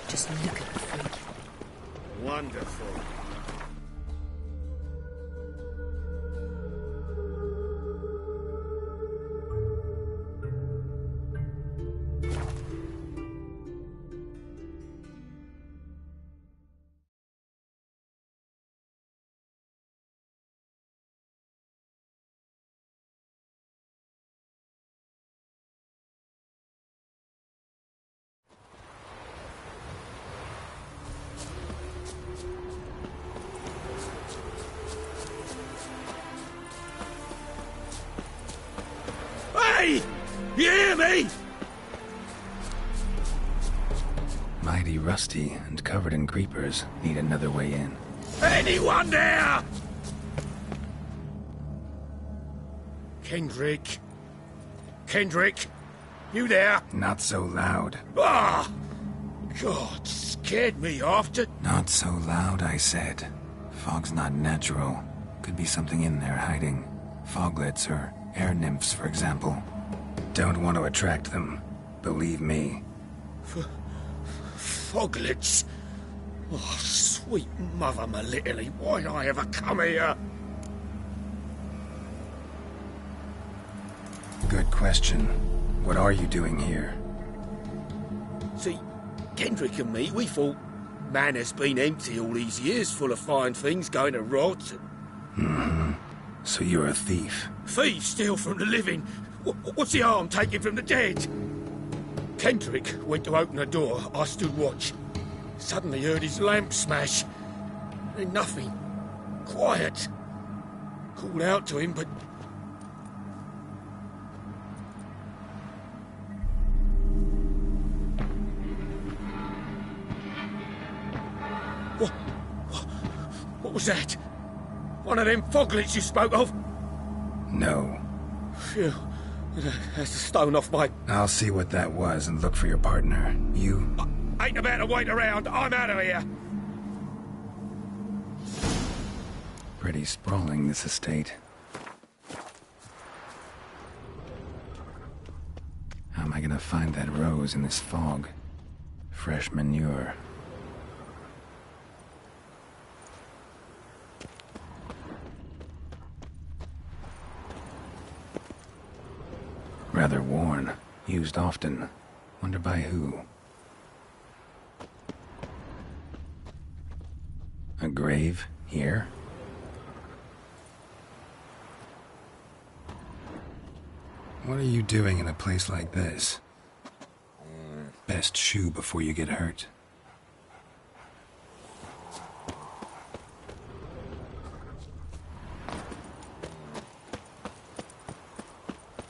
Just look at the freak. Wonderful. Hey! You hear me? Mighty rusty and covered in creepers. Need another way in. Anyone there? Kendrick. Kendrick, you there? Not so loud. Ah! God, scared me after. Not so loud, I said. Fog's not natural. Could be something in there hiding. Foglets or air nymphs, for example. Don't want to attract them. Believe me. Foglets? Oh, sweet mother Melitterly, why'd I ever come here? Good question. What are you doing here? See, Kendrick and me, we thought Manor's been empty all these years, full of fine things going to rot. Mm-hmm. So you're a thief. Thieves steal from the living. What's the harm taking from the dead? Kendrick went to open the door. I stood watch. Suddenly heard his lamp smash. Then nothing. Quiet. Called out to him, but... What was that? One of them foglets you spoke of? No. Phew. That's a stone off my... I'll see what that was and look for your partner. You... Ain't about to wait around. I'm out of here. Pretty sprawling, this estate. How am I gonna find that rose in this fog? Fresh manure. Rather worn. Used often. Wonder by who? A grave? Here? What are you doing in a place like this? Best shoe before you get hurt.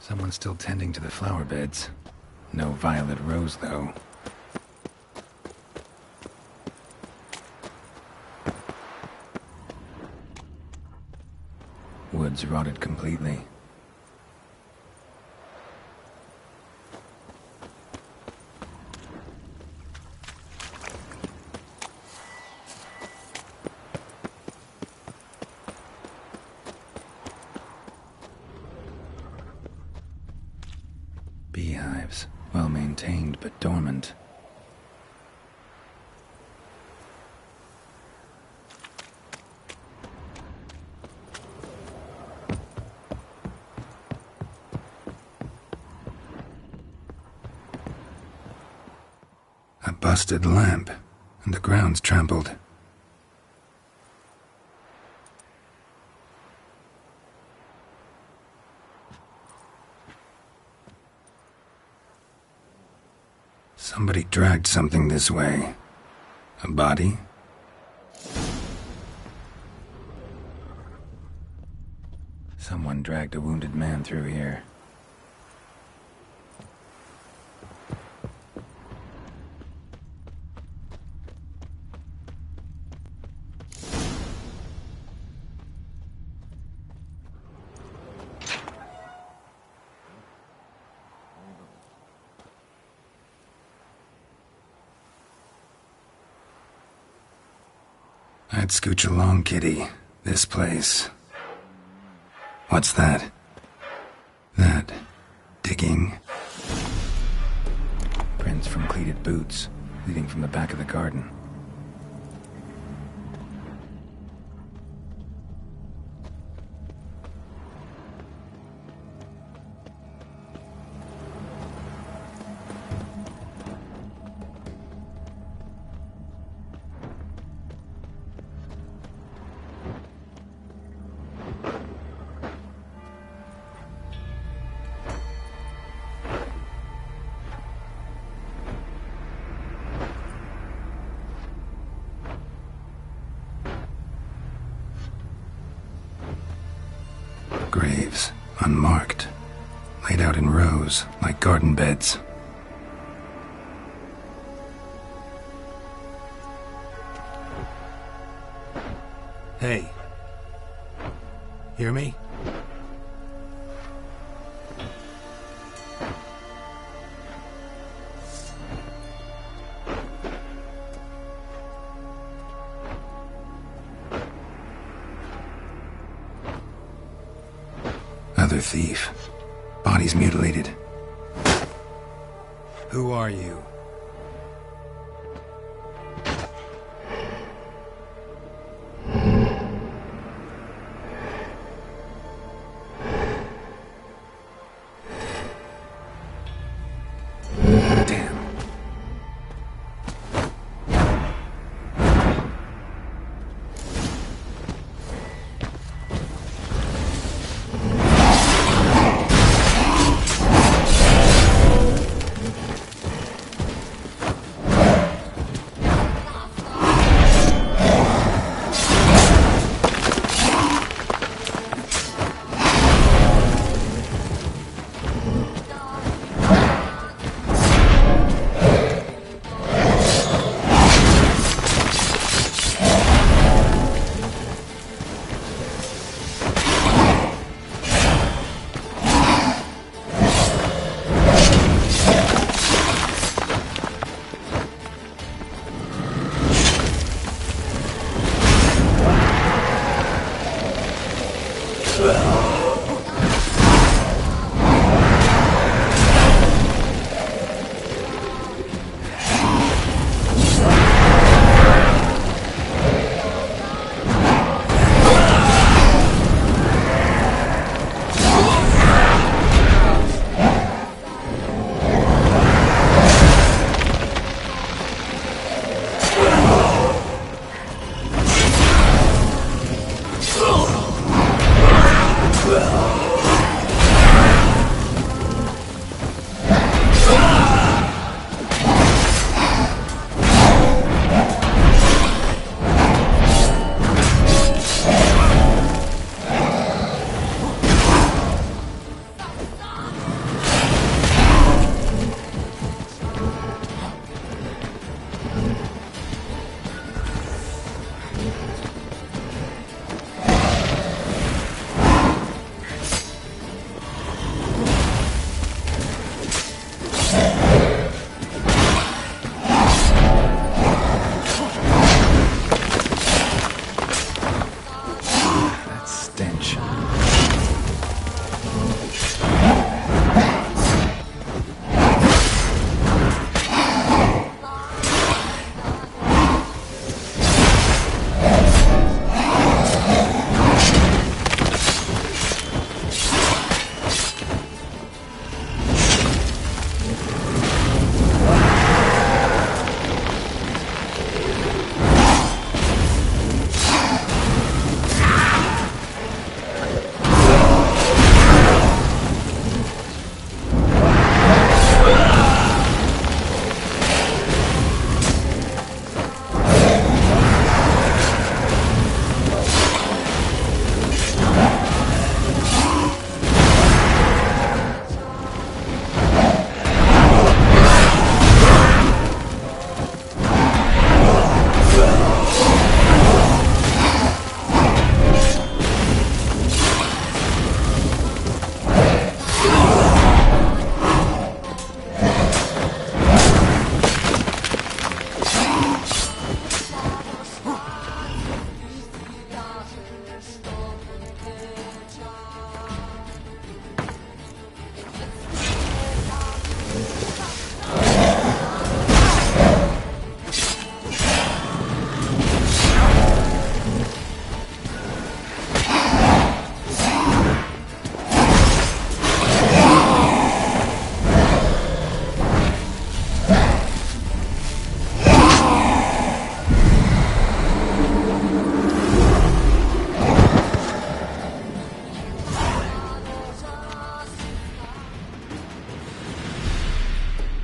Someone's still tending to the flower beds. No violet rose, though. Wood's rotted completely. Beehives, well maintained but dormant. A busted lamp, and the ground's trampled. Somebody dragged something this way. A body? Someone dragged a wounded man through here. I'd scooch along, kitty. This place. What's that? That. Digging. Prints from cleated boots, leading from the back of the garden. Graves, unmarked, laid out in rows, like garden beds. Hey. Hear me? Other thief. Body's mutilated. Who are you? Damn.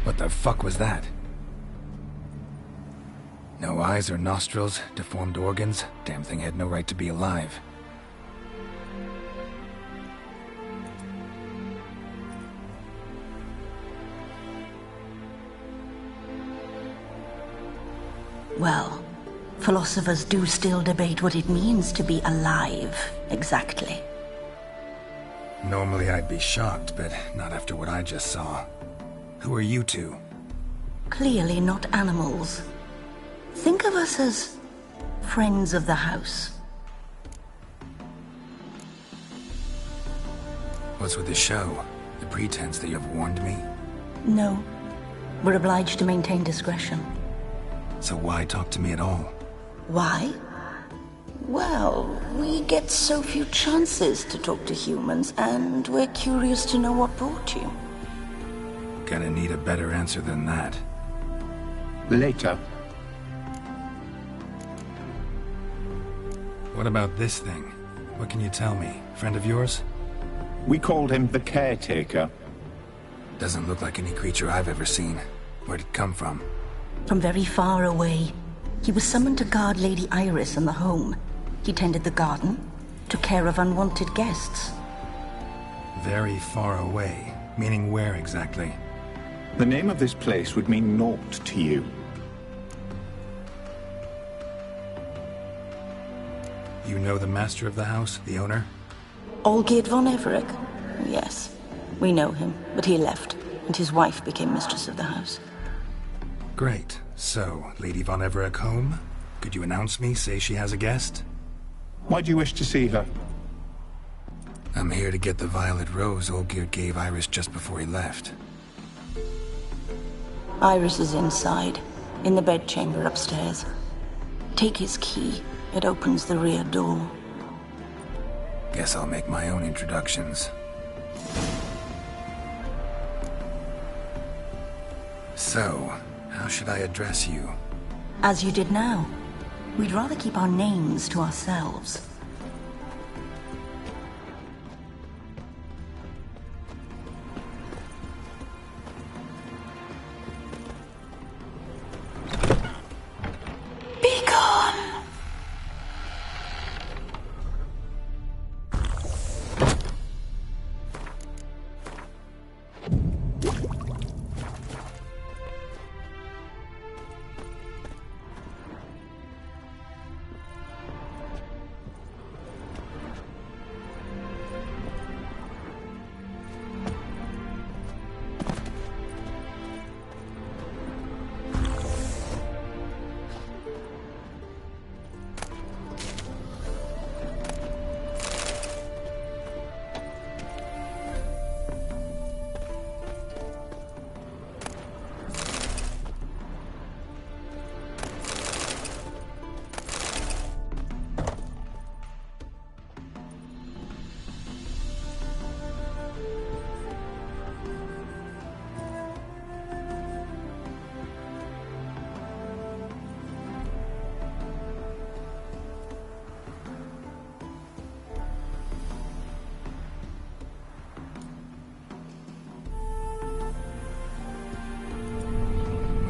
What the fuck was that? No eyes or nostrils, deformed organs. Damn thing had no right to be alive. Well, philosophers do still debate what it means to be alive, exactly. Normally I'd be shocked, but not after what I just saw. Who are you two? Clearly not animals. Think of us as friends of the house. What's with the show? The pretense that you've warned me? No. We're obliged to maintain discretion. So why talk to me at all? Why? Well, we get so few chances to talk to humans, and we're curious to know what brought you. Gonna need a better answer than that. Later. What about this thing? What can you tell me? Friend of yours? We called him the Caretaker. Doesn't look like any creature I've ever seen. Where'd it come from? From very far away. He was summoned to guard Lady Iris and the home. He tended the garden, took care of unwanted guests. Very far away? Meaning where exactly? The name of this place would mean naught to you. You know the master of the house, the owner? Olgierd von Everec? Yes. We know him, but he left, and his wife became mistress of the house. Great. So, Lady von Everec home? Could you announce me, say she has a guest? Why do you wish to see her? I'm here to get the violet rose Olgierd gave Iris just before he left. Iris is inside, in the bedchamber upstairs. Take his key. It opens the rear door. Guess I'll make my own introductions. So, how should I address you? As you did now. We'd rather keep our names to ourselves. Be gone!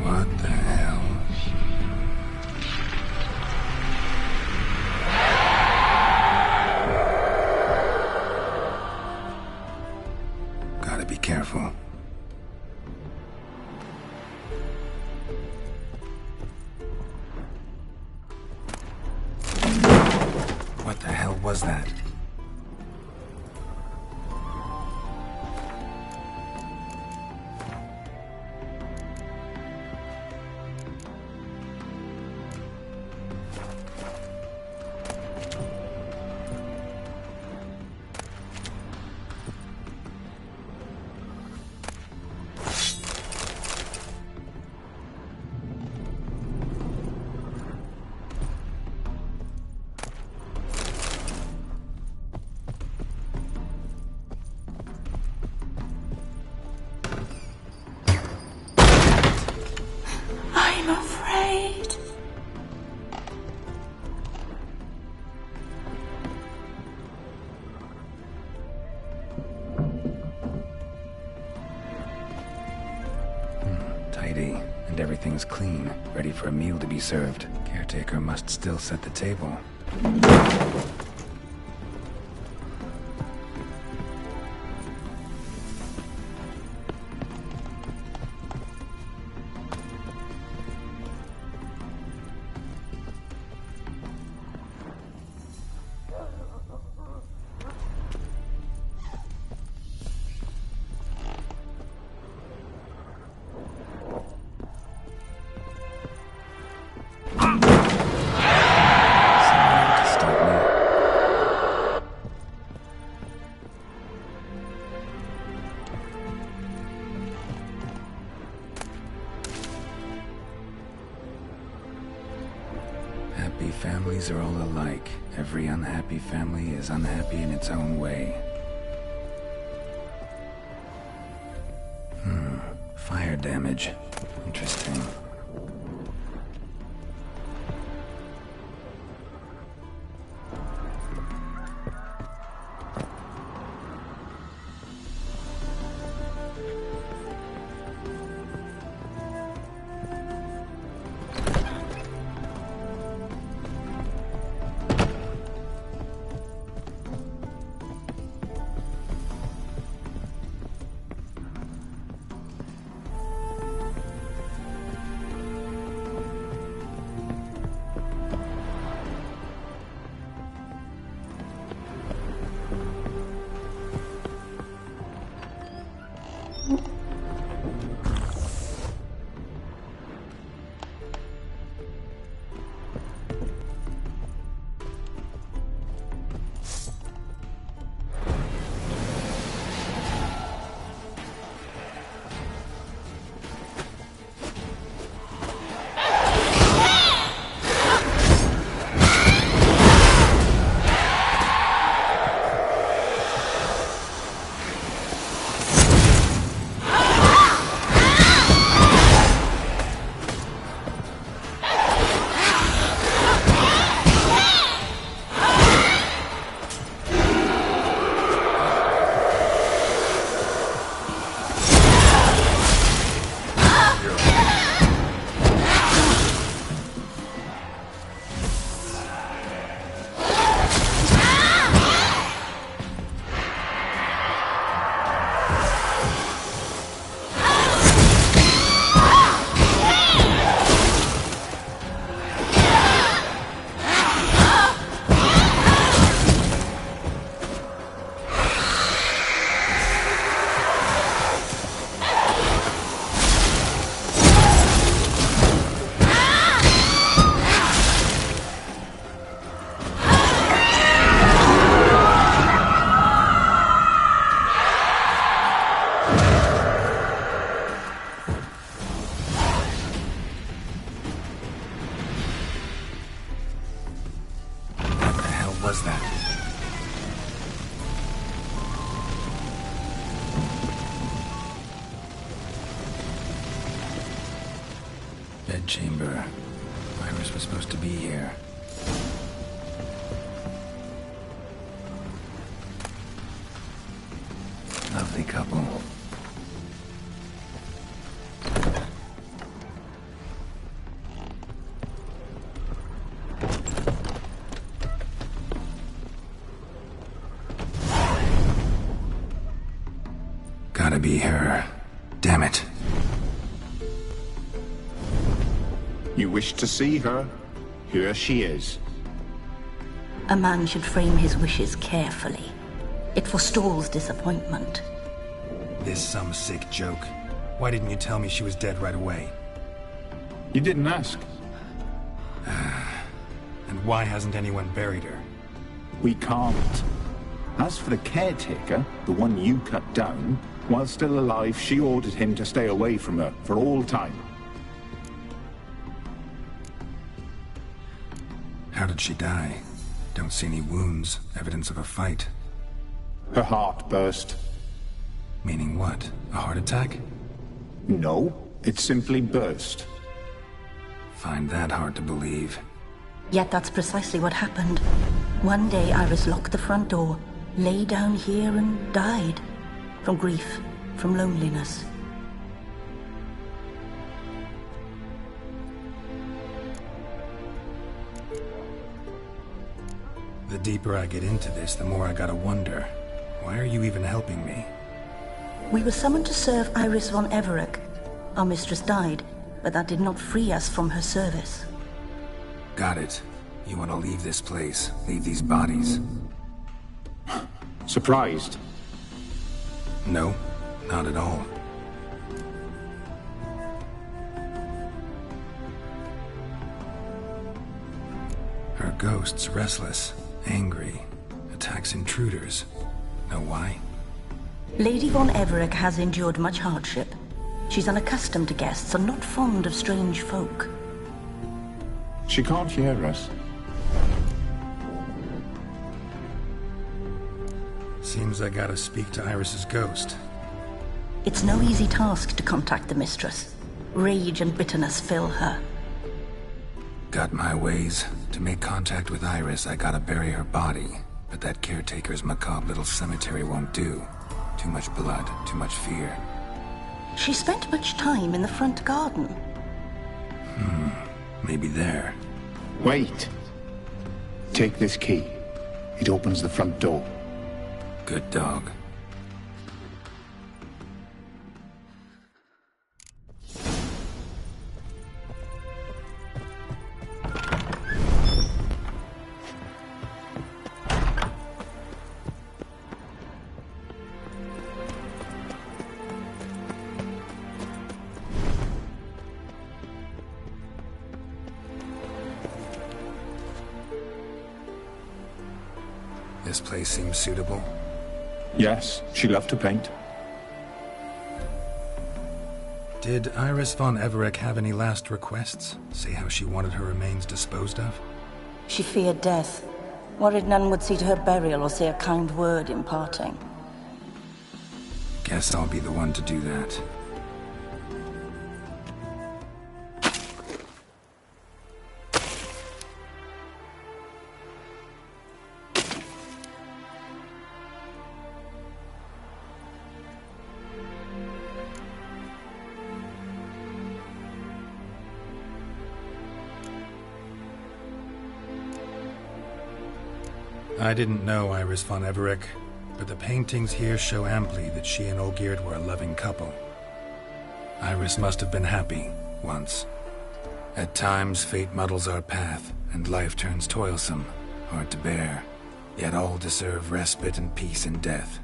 What the hell? Gotta be careful. What the hell was that? and everything's clean, ready for a meal to be served. Caretaker must still set the table. Happy families are all alike. Every unhappy family is unhappy in its own way. Fire damage. Interesting. Was that? Bedchamber. Iris was supposed to be here. Lovely couple. Gotta be her. Damn it. You wish to see her? Here she is. A man should frame his wishes carefully. It forestalls disappointment. This some sick joke. Why didn't you tell me she was dead right away? You didn't ask. And why hasn't anyone buried her? We can't. As for the caretaker, the one you cut down, while still alive, she ordered him to stay away from her for all time. How did she die? Don't see any wounds, evidence of a fight. Her heart burst. Meaning what? A heart attack? No, it simply burst. Find that hard to believe. Yet that's precisely what happened. One day Iris locked the front door, lay down here and died. From grief, from loneliness. The deeper I get into this, the more I gotta wonder. Why are you even helping me? We were summoned to serve Iris von Everec. Our mistress died, but that did not free us from her service. Got it. You want to leave this place, leave these bodies. Surprised? No, not at all. Her ghost's restless, angry, attacks intruders. Know why? Lady von Everec has endured much hardship. She's unaccustomed to guests and not fond of strange folk. She can't hear us. Seems I gotta speak to Iris's ghost. It's no easy task to contact the mistress. Rage and bitterness fill her. Got my ways. To make contact with Iris, I gotta bury her body. But that caretaker's macabre little cemetery won't do. Too much blood, too much fear. She spent much time in the front garden. Maybe there. Wait. Take this key. It opens the front door. Good dog. This place seems suitable. Yes, she loved to paint. Did Iris von Everec have any last requests? Say how she wanted her remains disposed of? She feared death. Worried none would see to her burial or say a kind word in parting. Guess I'll be the one to do that. I didn't know Iris von Everec, but the paintings here show amply that she and Olgierd were a loving couple. Iris must have been happy, once. At times, fate muddles our path, and life turns toilsome, hard to bear. Yet all deserve respite and peace in death.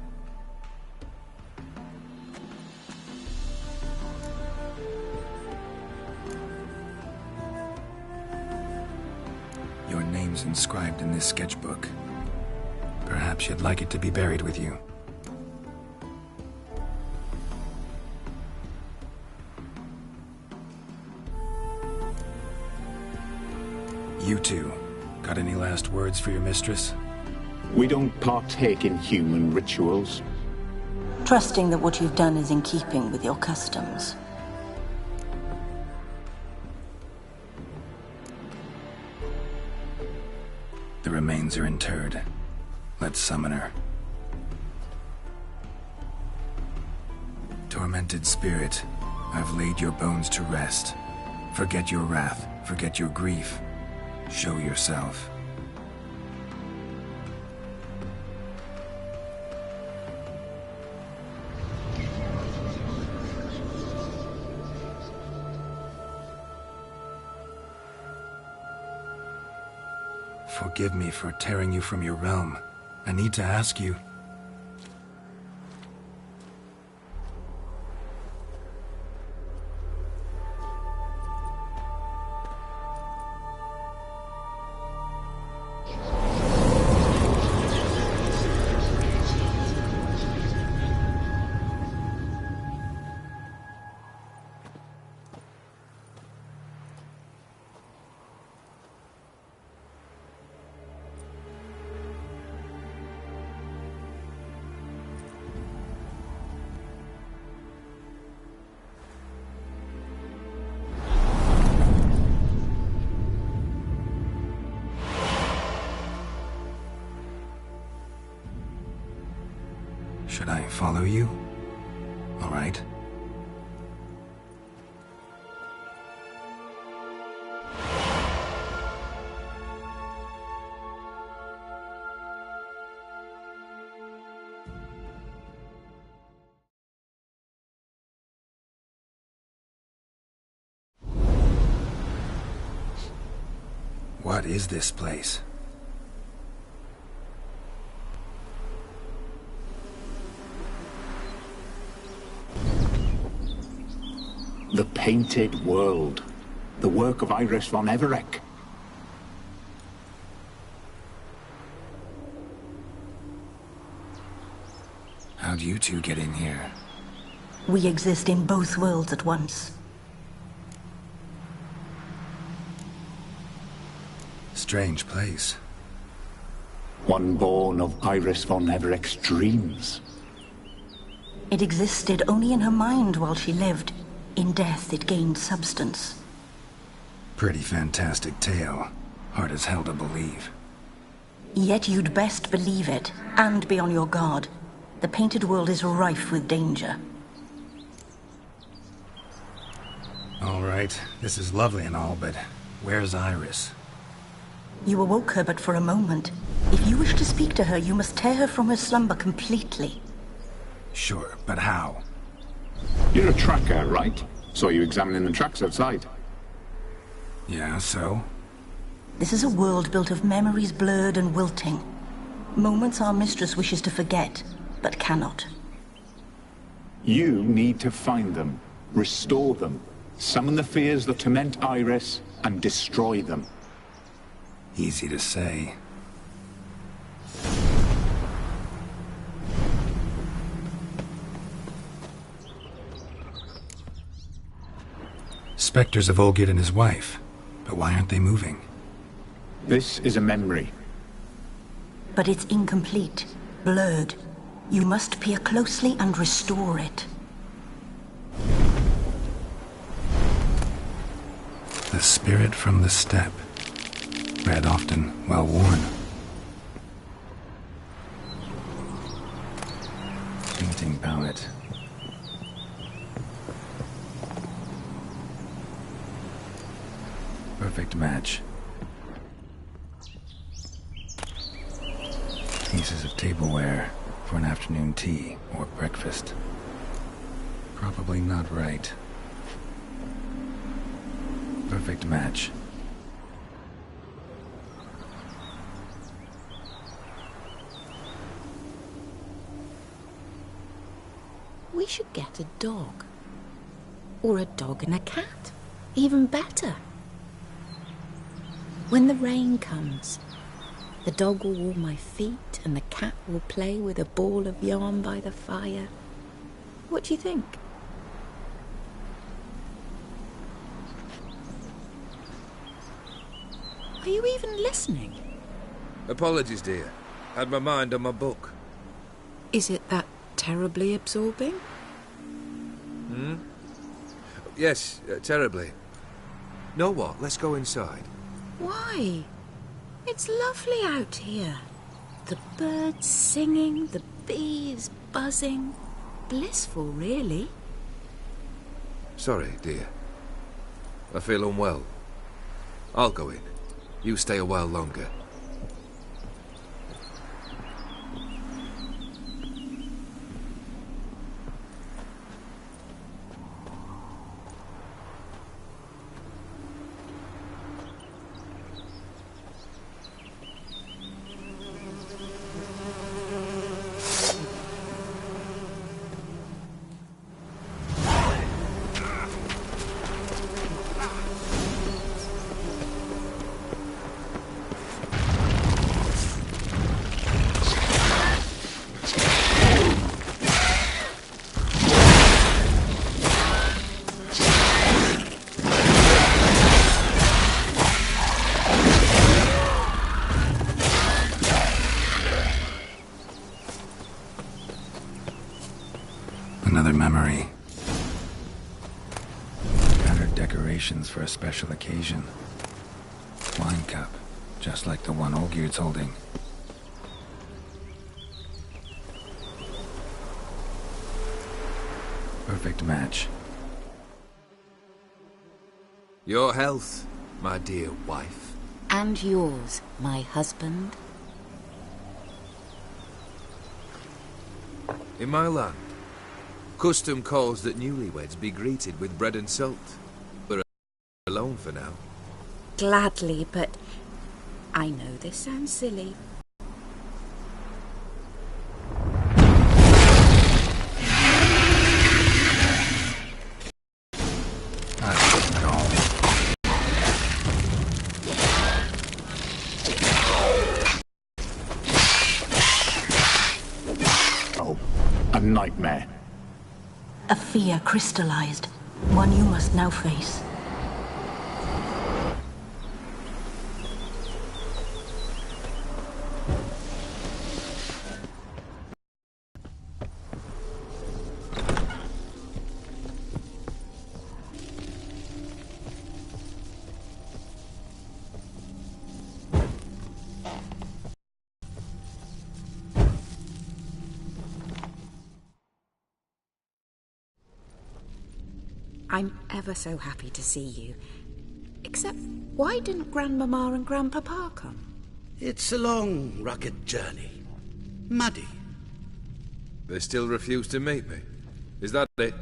Your name's inscribed in this sketchbook. Perhaps you'd like it to be buried with you. You two, got any last words for your mistress? We don't partake in human rituals. Trusting that what you've done is in keeping with your customs. The remains are interred. Let's summon her. Tormented spirit, I've laid your bones to rest. Forget your wrath, forget your grief. Show yourself. Forgive me for tearing you from your realm. I need to ask you. Should I follow you? All right. What is this place? The Painted World. The work of Iris von Everec. How'd you two get in here? We exist in both worlds at once. Strange place. One born of Iris von Everec's dreams. It existed only in her mind while she lived. In death, it gained substance. Pretty fantastic tale. Hard as hell to believe. Yet you'd best believe it, and be on your guard. The Painted World is rife with danger. All right, this is lovely and all, but where's Iris? You awoke her but for a moment. If you wish to speak to her, you must tear her from her slumber completely. Sure, but how? You're a tracker, right? Saw you examining the tracks outside. Yeah, so? This is a world built of memories blurred and wilting. Moments our mistress wishes to forget, but cannot. You need to find them, restore them, summon the fears that torment Iris, and destroy them. Easy to say. Spectres of Olgid and his wife. But why aren't they moving? This is a memory. But it's incomplete, blurred. You must peer closely and restore it. The spirit from the steppe. Read often, well worn. Painting palette. Perfect match. Pieces of tableware for an afternoon tea or breakfast. Probably not right. Perfect match. We should get a dog. Or a dog and a cat. Even better. When the rain comes, the dog will warm my feet and the cat will play with a ball of yarn by the fire. What do you think? Are you even listening? Apologies, dear. Had my mind on my book. Is it that terribly absorbing? Hmm? Yes, terribly. Know what? Let's go inside. Why? It's lovely out here. The birds singing, the bees buzzing. Blissful, really. Sorry, dear. I feel unwell. I'll go in. You stay a while longer. Another memory. Tattered decorations for a special occasion. Wine cup, just like the one Olgierd's holding. Perfect match. Your health, my dear wife. And yours, my husband. In my land, custom calls that newlyweds be greeted with bread and salt. We're alone for now. Gladly, but I know this sounds silly. Oh, a nightmare. A fear crystallized, one you must now face. I'm ever so happy to see you. Except, why didn't Grandmama and Grandpapa come? It's a long, rugged journey. Muddy. They still refuse to meet me. Is that it?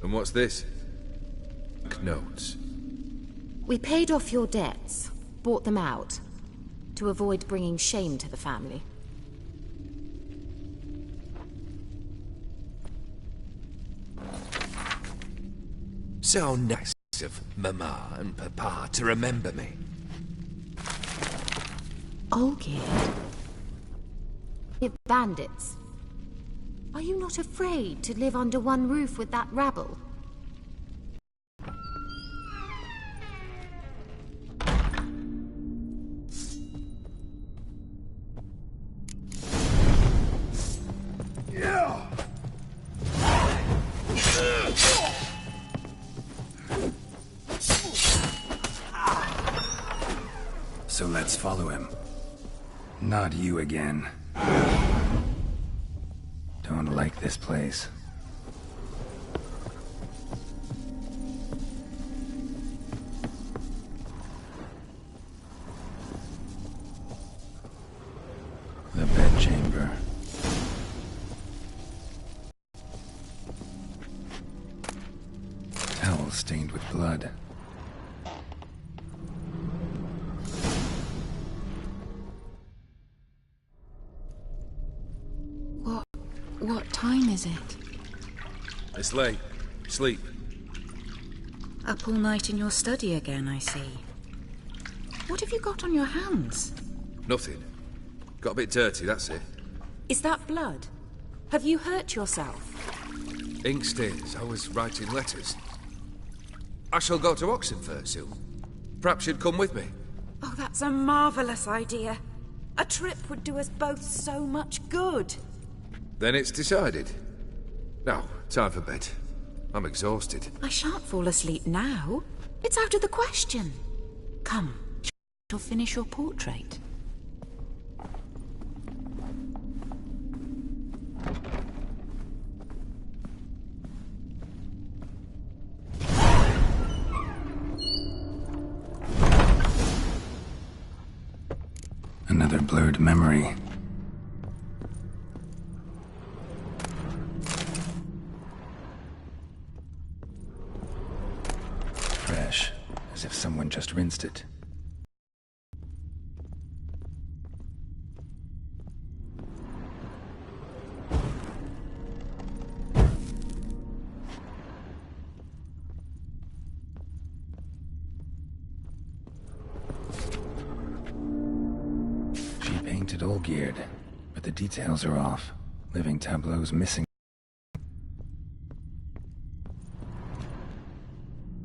And what's this? Notes. We paid off your debts, bought them out, to avoid bringing shame to the family. So nice of Mama and Papa to remember me. Olgierd? We're bandits. Are you not afraid to live under one roof with that rabble? So let's follow him. Not you again. Don't like this place. The bedchamber. Towel stained with blood. What time is it? It's late. Sleep. Up all night in your study again, I see. What have you got on your hands? Nothing. Got a bit dirty, that's it. Is that blood? Have you hurt yourself? Ink stains. I was writing letters. I shall go to Oxenfurt soon. Perhaps you'd come with me. Oh, that's a marvellous idea. A trip would do us both so much good. Then it's decided. Now, time for bed. I'm exhausted. I shan't fall asleep now. It's out of the question. Come, shall finish your portrait. Another blurred memory. Fresh, as if someone just rinsed it. She painted Olgierd, but the details are off. Living tableaus missing.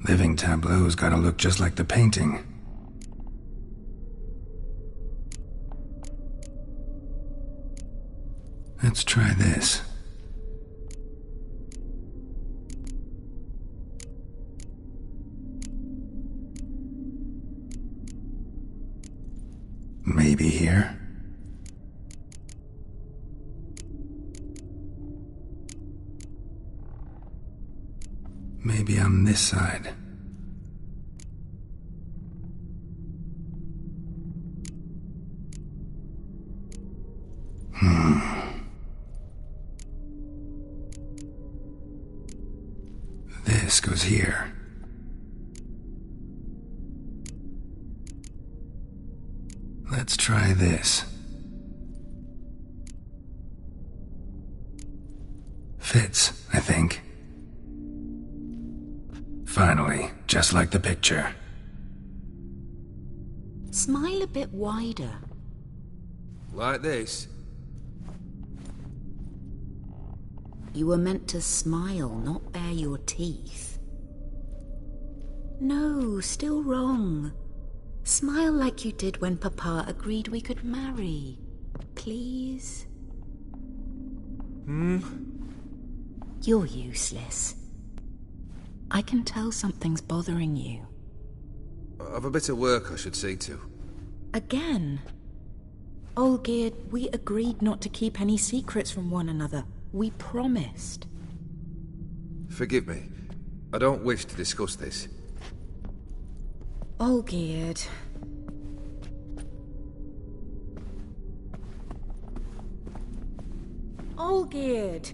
Living tableau's gotta look just like the painting. Let's try this. Maybe here? Maybe on this side. This goes here. Let's try this. Fits, I think. Finally, just like the picture. Smile a bit wider. Like this? You were meant to smile, not bare your teeth. No, still wrong. Smile like you did when Papa agreed we could marry. Please? You're useless. I can tell something's bothering you. I've a bit of work I should see to. Again? Olgierd, we agreed not to keep any secrets from one another. We promised. Forgive me. I don't wish to discuss this. Olgierd. Olgierd!